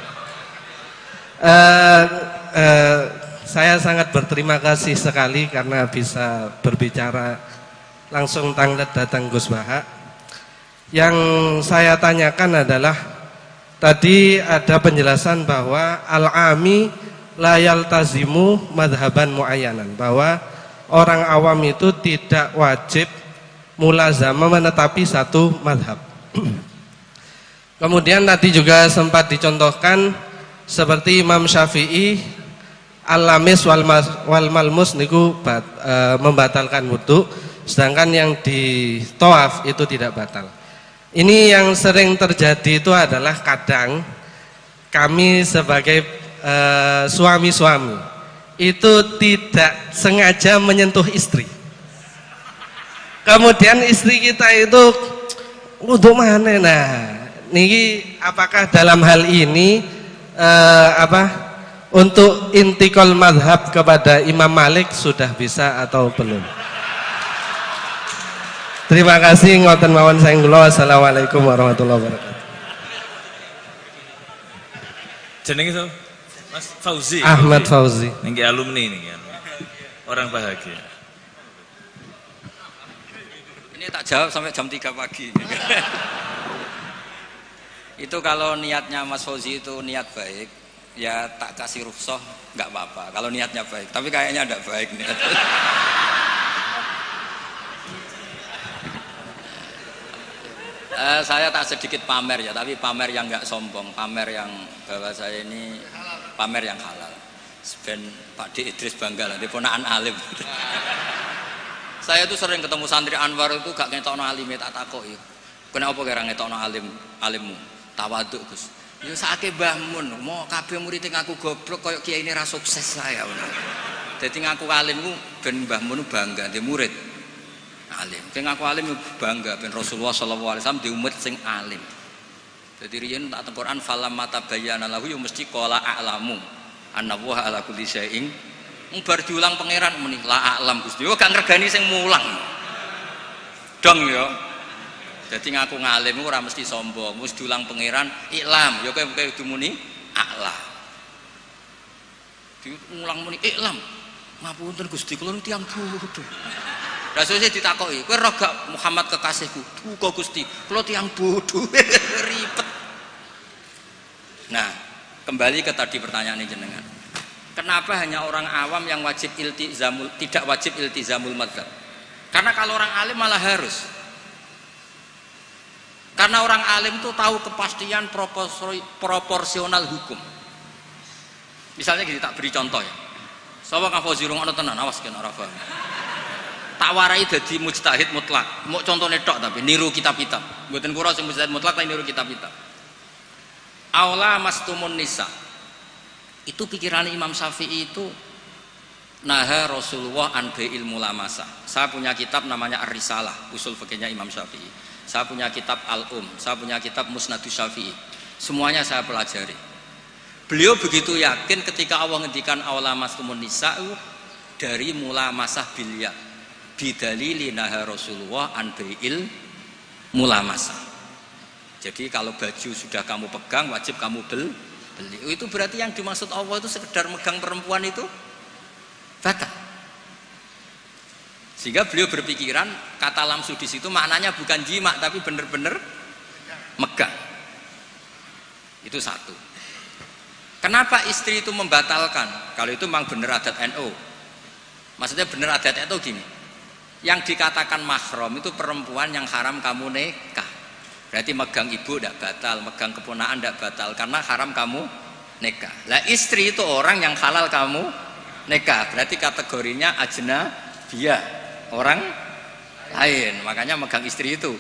Saya sangat berterima kasih sekali karena bisa berbicara langsung tanglet datang Gus Baha. Yang saya tanyakan adalah tadi ada penjelasan bahwa al-ami la yaltazimu madhaban muayyanan, bahwa orang awam itu tidak wajib mulazamah menetapi satu madhab. Kemudian tadi juga sempat dicontohkan seperti Imam Syafi'i al-lamis wal malmus niku membatalkan wudu, sedangkan yang di tawaf itu tidak batal. Ini yang sering terjadi itu adalah kadang kami sebagai suami-suami itu tidak sengaja menyentuh istri. Kemudian istri kita itu wudu mana? Nah, niki apakah dalam hal ini untuk intikal madhab kepada Imam Malik sudah bisa atau belum? Terima kasih ngoten mawon saking kula. Wassalamualaikum warahmatullahi wabarakatuh. Jenenge so? Mas Fauzi. Ahmad Fauzi. Niki alumni niki. Orang bahagia. Ini tak jawab sampai jam 3 pagi. Itu kalau niatnya Mas Fauzi itu niat baik, ya tak kasih rukhsah nggak apa-apa kalau niatnya baik, tapi kayaknya tidak baik niat. Saya tak sedikit pamer ya, tapi pamer yang nggak sombong, pamer yang bahwa saya ini pamer yang halal. Ben Pak D Idris bangga lah, dia ponakan alim. Saya tuh sering ketemu santri Anwar itu gak ngetokno alime, tak takoki. Kenapa kira ngetokno alimmu? Tawaduk Gus. Ya sakake Mbah Mun, mau kabeh murid ngaku goblok koyo kiai ini ra sukses saya. Dadi ngaku alimku ben Mbah Mun bangga di murid alim. Sing ngaku alim bangga ben Rasulullah sallallahu alaihi wasallam di umat sing alim. Dadi riyen tak teng Quran falam mata bayyana lahu ya mesti qala a'lamu annallaha ala kulli syai'in. Bar diulang pangeran muni la a'lam Gusti. Yo gak ngregani sing mulang. Dong ya. Jadi ngaku ngalim ora mesti sombong, mesti diulang pangeran iklam, ya kowe kudu muni a'la. Diulang muni iklam. Ngapunten Gusti kula tiyang bodho. Lah sesuk ditakoki, kowe ora gak Muhammad kekasihku? Duka Gusti, kula tiyang bodho. Ribet. Nah, kembali ke tadi pertanyaan jenengan. Kenapa hanya orang awam yang wajib tidak wajib iltizamul madzhab? Karena kalau orang alim malah harus. Karena orang alim itu tahu kepastian proporsional hukum. Misalnya gini, tak beri contoh ya. Sapa kang Fauzi rungokno tenan, awas kena ora paham. Tak warai dadi mujtahid mutlak. Mau contone tok tapi niru kitab-kitab. Mboten kura sing mujtahid mutlak tapi niru kitab-kitab. Aula mastumun nisa. Itu pikiran Imam Syafi'i itu naha Rasulullah an bai'il mulamasa. Saya punya kitab namanya Ar-Risalah, usul fikihnya Imam Syafi'i. Saya punya kitab Al-Um, saya punya kitab Musnadus Syafi'i. Semuanya saya pelajari. Beliau begitu yakin ketika Allah ngendikan aula mastumun nisa dari mulamasah bilya. Bidalili naha Rasulullah an bai'il mulamasah. Jadi kalau baju sudah kamu pegang wajib kamu beli. Itu berarti yang dimaksud Allah itu sekedar megang perempuan itu batal. Sehingga beliau berpikiran kata lamsu di situ maknanya bukan jima tapi benar-benar megang. Itu satu. Kenapa istri itu membatalkan? Kalau itu memang benar adat NU. Maksudnya benar adat NU gini. Yang dikatakan mahram itu perempuan yang haram kamu nikah. Berarti megang ibu tidak batal, megang keponakan tidak batal karena haram kamu nikah. Lah istri itu orang yang halal kamu nikah, berarti kategorinya ajnabiyah, orang lain. Makanya megang istri itu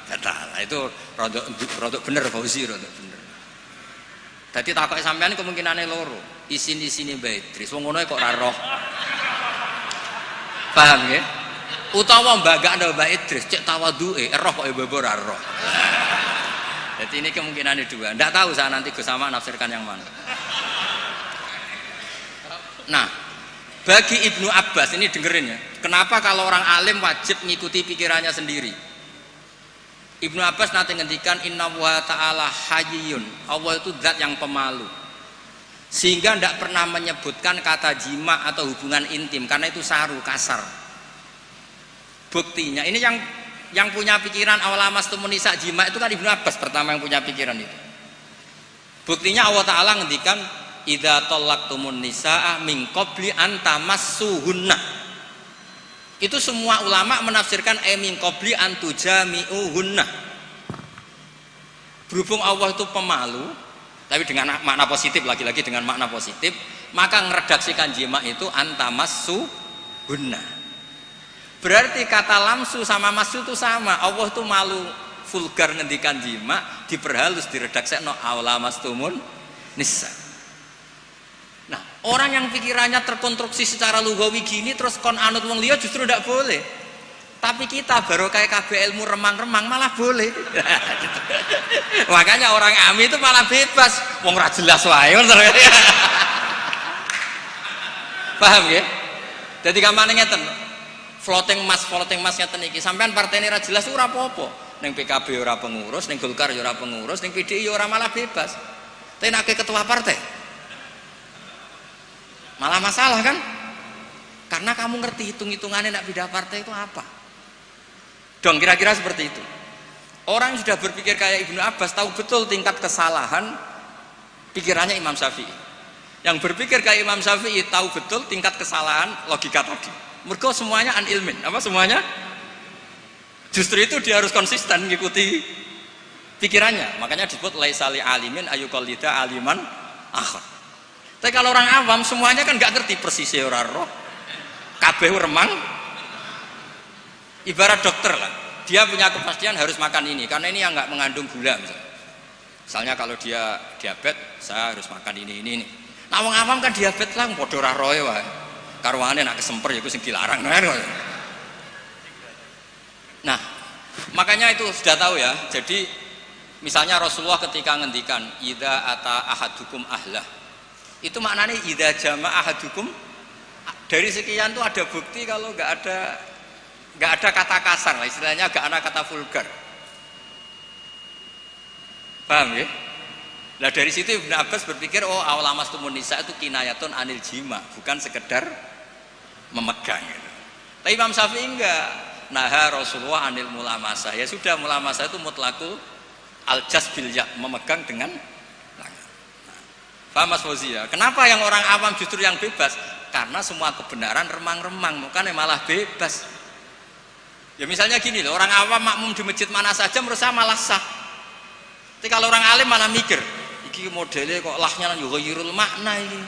batal. Nah, itu rodok bener Fauzi, rodok bener. Dadi takoke sampean kemungkinane loro. Isin-isine Mbak Idris. Wong ngono kok ora roh. Paham nggih? Utawa mbagakno Mbak Idris cek tawaduke, roh kok mbok ora roh. Jadi ini kemungkinannya dua. Tidak tahu saya nanti Gus Sama nafsirkan yang mana. Nah, bagi Ibnu Abbas ini dengerin ya. Kenapa kalau orang alim wajib mengikuti pikirannya sendiri? Ibnu Abbas nanti ngendikan Inna wa ta'ala hayyun. Allah itu zat yang pemalu. Sehingga tidak pernah menyebutkan kata jima atau hubungan intim karena itu saru, kasar. Buktinya ini yang punya pikiran awalamas tumunisa jima itu kan Ibnu Abbas pertama yang punya pikiran itu. Buktinya Allah Ta'ala ngendikan idza tallaqtumun nisaa min qabli an tamassuhunna. Itu semua ulama menafsirkan min qabli an tujami'uhunna. Berhubung Allah itu pemalu, tapi dengan makna positif, lagi-lagi dengan makna positif, maka meredaksikan jima itu an tamassuhunna. Berarti kata lamsu sama masu itu sama. Allah tuh malu vulgar ngendikan jima, diperhalus diredaksekno aula mastumun nisa. Nah, orang yang pikirannya terkonstruksi secara lugawi gini terus kon anut wong liya justru tidak boleh. Tapi kita baru kayak KB ilmu remang-remang malah boleh. Makanya orang ami itu malah bebas. Wong ra jelas wae. Paham ya? Jadi gampang ngeten. Floating mas ngeten iki. Sampean partene ra jelas ora apa-apa. Ning PKB ora pengurus, ning Golkar ya ora pengurus, ning PDI ya ora malah bebas. Tapi nek ketua partai malah masalah kan? Karena kamu ngerti hitung-hitungannya nak pindah partai itu apa. Dong kira-kira seperti itu. Orang yang sudah berpikir kayak Ibnu Abbas tahu betul tingkat kesalahan pikirannya Imam Syafi'i. Yang berpikir kayak Imam Syafi'i tahu betul tingkat kesalahan logika tadi. Mergo semuanya an ilmin, apa semuanya? Justru itu dia harus konsisten mengikuti pikirannya. Makanya disebut laisa li alimin ayuqallida aliman akhar. Tapi kalau orang awam semuanya kan nggak ngerti persis ora roh. Kabeh remang. Ibarat dokter lah. Dia punya kepastian harus makan ini karena ini yang nggak mengandung gula misalnya. Misalnya kalau dia diabetes, saya harus makan ini. Nah, wong awam kan diabetes lah padha ora roe wae. Karwane nak kesemper ya iku sing dilarang. Nah, makanya itu sudah tahu ya. Jadi misalnya Rasulullah ketika ngendikan idza ata ahadukum ahlah. Itu maknanya idza jama ahadukum, dari sekian tuh ada bukti kalau nggak ada kata kasar lah, istilahnya nggak ada kata vulgar. Paham ya? Nah dari situ Ibnu Abbas berpikir awlamas tumun nisa itu kinayatun anil jima, bukan sekedar memegang gitu. Tapi Imam Syafi'i enggak. Naha Rasulullah anil mulamasa. Ya sudah, mulamasa itu mutlakul aljas bil ya, memegang dengan tangan. Nah, paham Mas Fauzi ya? Kenapa yang orang awam justru yang bebas? Karena semua kebenaran remang-remang, bukan malah bebas. Ya misalnya gini loh, orang awam makmum di masjid mana saja menurut saya malah sah. Tapi kalau orang alim malah mikir, iki modelnya kok lahnya nang yughayirul makna iki.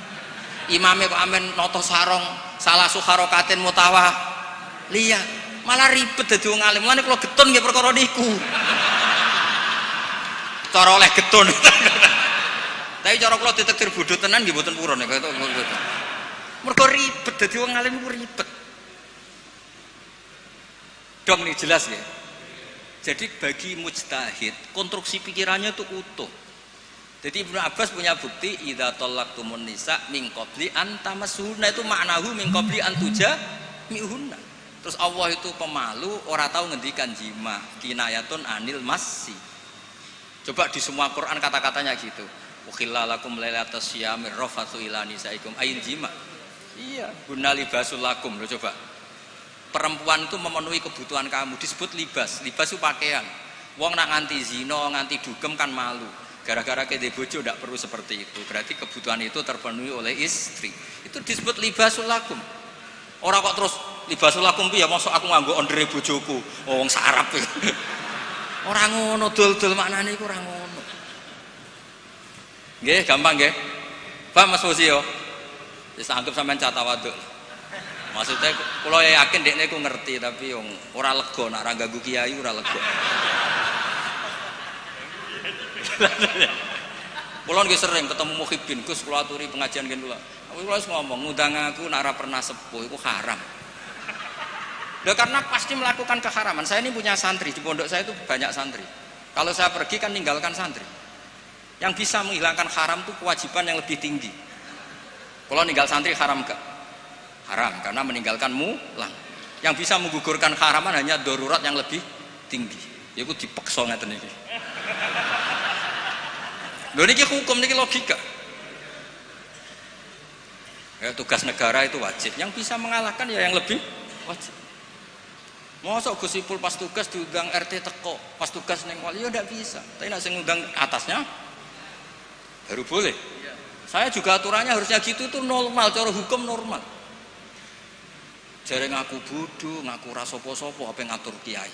Imamnya kok amen noto sarong salah sukharokatin mutawa liya, malah ribet dadi wong alim. Mulane kula getun nggih perkara niku. Cara oleh getun. Tapi cara kula ditektir bodho tenan nggih mboten purun nek kaya mergo ribet dadi wong alim iku ribet. Dong nih jelas ya. Jadi bagi mujtahid konstruksi pikirannya itu utuh. Jadi Ibnu Abbas punya bukti idza tallaqtumun nisa min qabli an tamassuhunna, itu maknahu min qabli an tujami'uhunna. Terus Allah itu pemalu, ora tahu ngendikan jima, kinayatun anil massi. Coba di semua Quran kata-katanya gitu. Ukhilla lakum lailatas syiyamir rafathu ila nisaikum ayin jima. Iya, guna libasul lakum. Loh coba. Perempuan itu memenuhi kebutuhan kamu, disebut libas. Libas itu pakaian. Wong nak nganti zina, nganti dugem kan malu. Gara-gara kede bojo tidak perlu seperti itu. Berarti kebutuhan itu terpenuhi oleh istri. Itu disebut libasul lakum. Orang kok terus libasul lakum piye? Mosok aku nganggo ondere bojoku. Wong sarap. Ora ngono, dol-dol maknane iku ora ngono. Nggih, gampang nggih. Paham Mas Fauzi yo? Wis anggap sampean cata waduk. Maksudnya kula yakin dekne ku ngerti tapi yang ora lega nek ora ganggu kiai ora lega. Kula nggih sering ketemu muhibin, Gus kula aturi pengajian ngen kula. Kula wis ngomong ngundang aku nek ora pernah sepuh iku haram. Lah karena pasti melakukan keharaman. Saya ini punya santri di pondok saya itu banyak santri. Kalau saya pergi kan ninggalkan santri. Yang bisa menghilangkan haram itu kewajiban yang lebih tinggi. Kalau ninggal santri haram gak? Haram karena meninggalkan mulang. Yang bisa menggugurkan haraman hanya darurat yang lebih tinggi. Yaitu dipeksa ngeten iki. Lho niki hukum niki logika. Ya, tugas negara itu wajib. Yang bisa mengalahkan ya yang lebih wajib. Mosok Gus Ipul pas tugas diundang RT teko, pas tugas neng wali ya ndak bisa. Tapi nek sing ngundang atasnya baru boleh. Saya juga aturannya harusnya gitu itu normal, cara hukum normal. Jare ngaku bodoh, ngaku ra sapa-sapa apa ngatur kiai.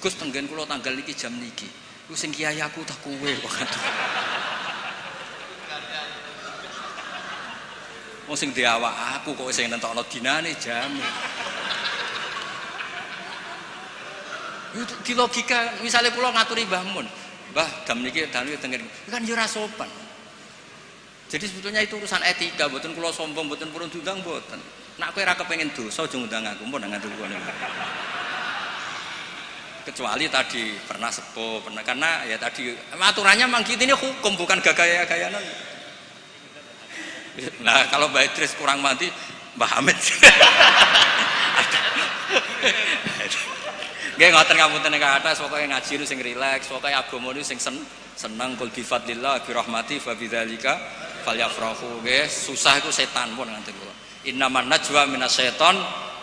Gus tenggen kula tanggal niki jam niki. Ku sing kiai aku tak kowe kok. Wong sing di awak aku kok sing nentokno dinane jam. Di logika misalnya kula ngaturi Mbah Mun. Mbah jam niki dalem tenggen. Kan yo ora sopan. Jadi sebetulnya itu urusan etika, mboten kula sombong, mboten purun diundang mboten. Nek kowe ora kepengin dosa aja ngundang aku, mpun ngatur kono. Kecuali tadi pernah sepuh, pernah karena ya tadi aturannya memang gitu, ini hukum bukan gaya-gayanan. Nah, kalau Mbak Idris kurang mati, Mbah Hamid. Nggih ngoten ngapunten ing atas, pokoke ngaji nu sing rileks, pokoke agama nu sing seneng kul bi fadlillah bi rahmati fa bidzalika falyafrahu. Nggih, susah iku setan pun ngoten kula. Innaman najwa minasyaiton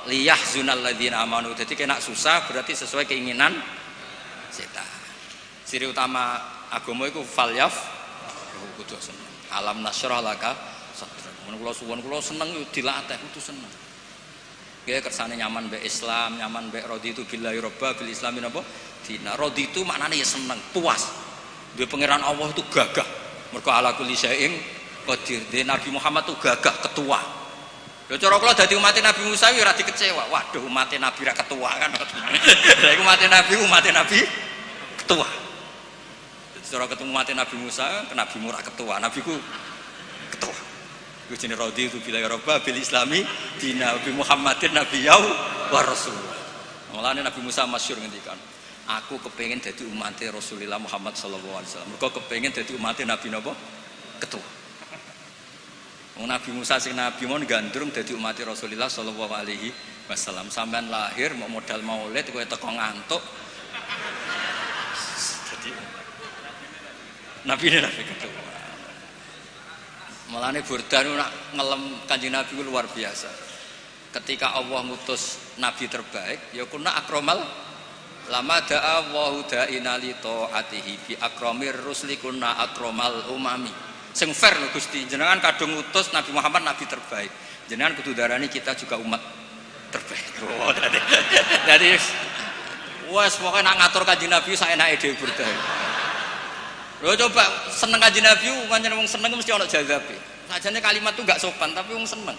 liyahzunal ladzina amanu. Dadi kena susah berarti sesuai keinginan setan. Ciri utama agama iku falyaf kudu seneng. Alam nasyrah laka sadrak. Mun kula suwun kula seneng yo dilatih kudu seneng. Nggih kersane nyaman mbek Islam, nyaman mbek raditu billahi robba bil islami napa? Dina. Raditu maknane ya seneng, puas. Duwe pangeran Allah itu gagah. Mergo ala kulli syai'in qadir. Nabi Muhammad itu gagah ketua. Lho cara kula dadi umat Nabi Musa ya ora dikecewa. Waduh umat Nabi ra ketua kan. Lah iku umat Nabi ketua. Cara ketemu umat Nabi Musa, Nabi Murah ketua, Nabiku ketua. Iku jenenge raditu billahi robba bil islami dina Nabi Muhammadin nabiyau wa rasul. Mulane Nabi Musa masyhur ngendikan, aku kepengin dadi umat Rasulullah Muhammad sallallahu alaihi wasallam. Mergo kepengin dadi umat Nabi napa? Ketua. Wong Nabi Musa sing nabi mon gandrung dadi umat Rasulullah sallallahu alaihi wasallam. Sampean lahir mau modal maulid kowe teko ngantuk. Jadi Nabi ketua. Mulane Burdan nak ngelem Kanjeng Nabi luar biasa. Ketika Allah ngutus nabi terbaik, ya kunna akramal lama da'a Allahu da'ina li ta'atihi bi akramir rusli kunna akramal umami. Sing fair lho Gusti, jenengan kadung ngutus Nabi Muhammad nabi terbaik. Jenengan kudu darani kita juga umat terbaik. Oh, jadi wes pokoke nak ngatur Kanjeng Nabi saenake dhewe Burdan. Lho coba seneng Kanjeng Nabi, pancen wong seneng mesti ana jazabe. Sajane kalimat itu enggak sopan tapi wong seneng.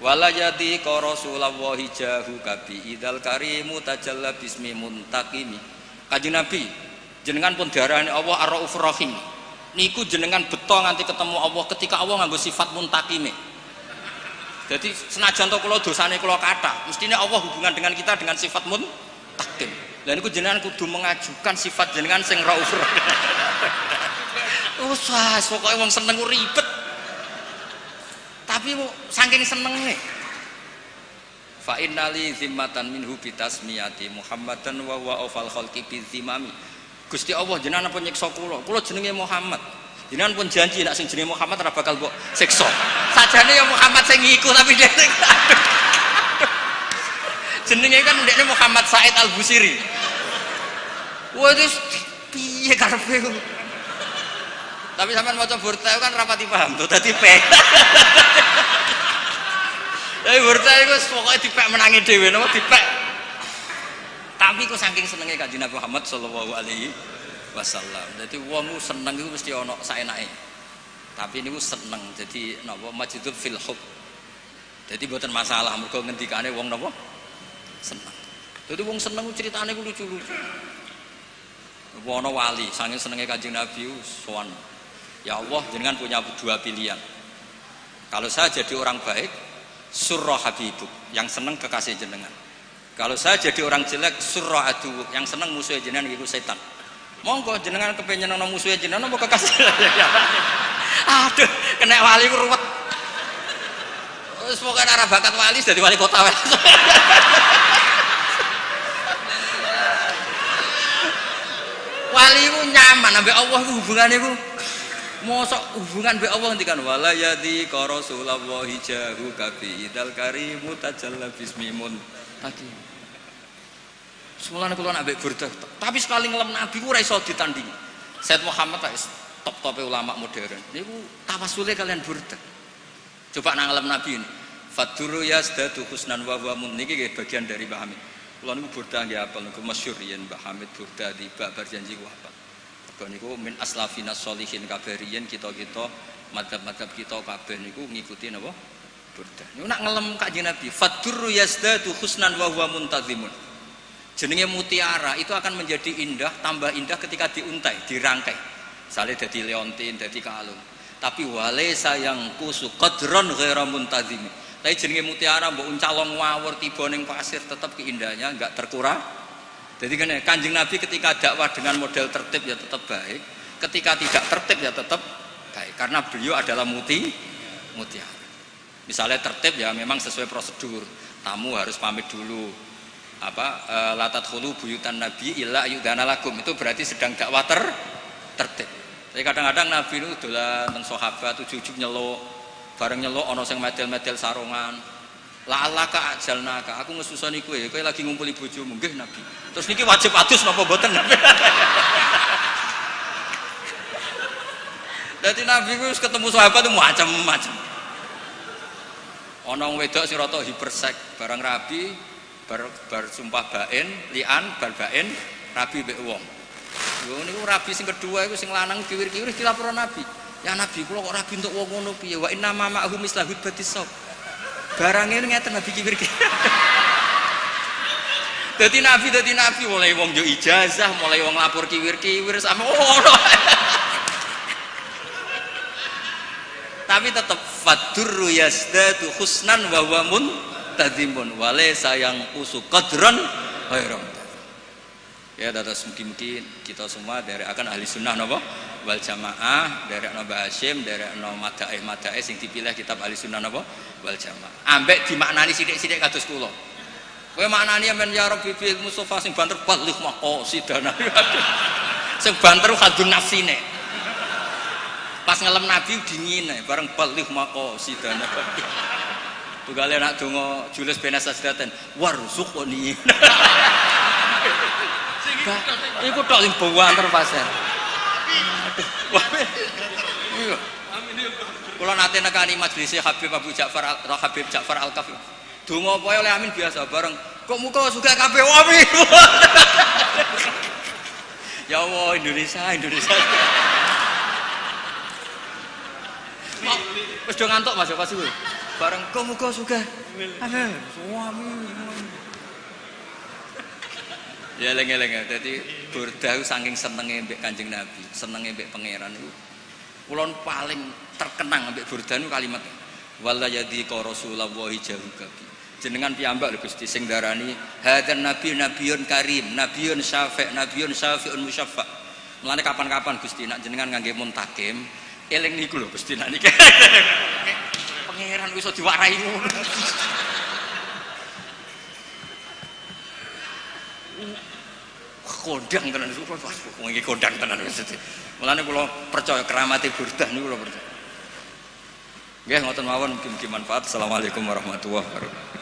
Wala yadi ka Rasulullah jahu kabi idal karimu tajalla bismi muntaqimi. Kanjeng Nabi, jenengan pun diarani Allah Ar-Raufur Rahim. Niku jenengan beto nganti ketemu Allah ketika Allah nganggo sifat muntaqime. Jadi senajan to kula dosane kula kathah, mestine Allah hubungan dengan kita dengan sifat muntaqim. Lah niku jenengan kudu mengajukan sifat jenengan sing Raufur. Usah, pokoke wong seneng ku ribet. Tapi saking senenge. Fa innali zimmatan minhu bitasmiyati Muhammadan wa huwa awfal khalqi bizimami. Gusti Allah jenengan pun nyiksa kula. Kula jenenge Muhammad. Jenengan pun janji nek sing jenenge Muhammad ora bakal mbok siksa. Sajane ya Muhammad sing iku tapi dia jenenge kan ndekne Muhammad Said Al-Busiri. Wis piye karepe. Tapi sampean maca burta kan rapati paham to dadi pek. Tapi burta iku pokoke dipek menangi dhewe napa dipek. Tapi kok saking senenge Kanjeng Nabi Muhammad sallallahu alaihi wasallam. Dadi wong seneng iku mesti ana saenake. Tapi niku seneng. Jadi napa majidul fil hub. Jadi mboten masalah mergo ngendikane wong napa seneng. Jadi wong seneng ceritane ku lucu-lucu. Ana wali saking senenge Kanjeng Nabi sowan. Ya Allah, jenengan punya dua pilihan. Kalau saya jadi orang baik, surra habibuk, yang seneng kekasih jenengan. Kalau saya jadi orang jelek, surra adu, yang seneng musuh jenengan iku setan. Monggo jenengan kepengen ana musuh jenengan apa kekasih. Aduh, kena wali ku ruwet. Wis pokoke ora bakat wali dadi wali kota wae. Wali ku nyaman ambek Allah ku hubungane ku mosok hubungan mbek Allah ngendikan wala yadi ka Rasulullah jahu kafi idal karimu tajalla bismimun tadi. Semulane kula nak mbek burdah, tapi sekali ngelem Nabi ku ora iso ditandingi. Said Muhammad top-tope ulama modern. Niku tawasule kalian burdah. Coba nang ngelem Nabi ini. Faduru yazdatu husnan wa huwa mun niki bagian dari Mbah Hamid. Kula niku burdah nggih apal niku masyhur yen Mbah Hamid burdah di bab berjanji ku apal. Kau niku min aslafina solihin kabarian kita madhab kita kabeh niku ngikuti napa burdah. Niku nak ngelem Kanjeng Nabi fadurru yazdatu husnan wa huwa muntazimun. Jenenge mutiara itu akan menjadi indah, tambah indah ketika diuntai, dirangkai. Sale dadi leontin, dadi kalung. Tapi walaysa yang kusu qadron ghaira muntazim. Tapi jenenge mutiara mbok uncalong ngawur tiba ning pasir tetap keindahannya enggak terkurang. Jadi kan Kanjeng Nabi ketika dakwah dengan model tertib ya tetap baik, ketika tidak tertib ya tetap baik karena beliau adalah mutiara. Misalnya tertib ya memang sesuai prosedur, tamu harus pamit dulu. Latat khulu buyutan Nabi illa yudana lakum, itu berarti sedang dakwah tertib. Tapi kadang-kadang Nabi itu dolan teng sahabat ujug-ujug nyeluk, bareng nyeluk ana sing medel-medel sarungan. La'alaka ajalnaka, aku ngesusoni kowe lagi ngumpuli bojomu nggih Nabi. Terus niki wajib adus napa mboten Nabi? Dadi Nabi wis ketemu sahabat itu macam-macam. Ana wong wedok sing rata hipersek, barang rabi bar sumpah bain, lian bar bain, rabi mbek wong. Yo niku rabi sing kedua iku sing lanang kiwir-kiwir dilapor Nabi. Ya Nabi kula kok rabi entuk wong ngono piye? Wa inna ma ma'hu mislahud batisab. Barangnya ini ngeten Nabi kiwir-kiwir. Dadi Nabi mulai wong yo ijazah, mulai wong lapor kiwir-kiwir sama ono. Tapi tetap fadurru yazdatu husnan wa huwa muntazimun wa laysa yang usu qadran ghairam. Ya dados mungkin kita semua dari akan ahli sunnah napa wal jamaah, dari Mbah Hasyim, dari madaih sing dipilih kitab ahli sunnah napa wal jamaah. Ambek dimaknani sithik-sithik kados kula. Kowe maknani men ya Rabbi bil Mustofa sing banter balih maqasidana. Sing banter hadun nafsine. Pas ngelem Nabi dingin bareng balih maqasidana. Tugale nak donga julus benas sajdaten warzuqni. Iku tok sing banter pasar. Iya. Kula nate nekani majelis Habib Ja'far Al-Kafi. Donga pokoke oleh amin biasa bareng. Kok muka suka kabeh amin. Ya Allah Indonesia. Wis do ngantuk Mas pas iku. Bareng kok muka suka. Amin. Ya eleng-eleng dadi burdah saking senenge mbek Kanjeng Nabi, senenge mbek pangeran niku. Kula paling terkenang mbek burdah niku kalimat wala yadi ka Rasulullah jahu kabi. Jenengan piyambak lho Gusti sing darani hadzan nabi nabiyun karim, nabiyun syafi'un musyaffa. Mulane kapan-kapan Gusti nak jenengan ngangge muntakim, eling niku lho Gusti nak niki. Pangeran iso diwarai ngono. Kondang tenan niku wong iki kondang tenan wis. Mulane kula percaya keramate burdah niku kula percaya. Nggih ngoten mawon mugi-mugi manfaat. Assalamualaikum warahmatullahi wabarakatuh.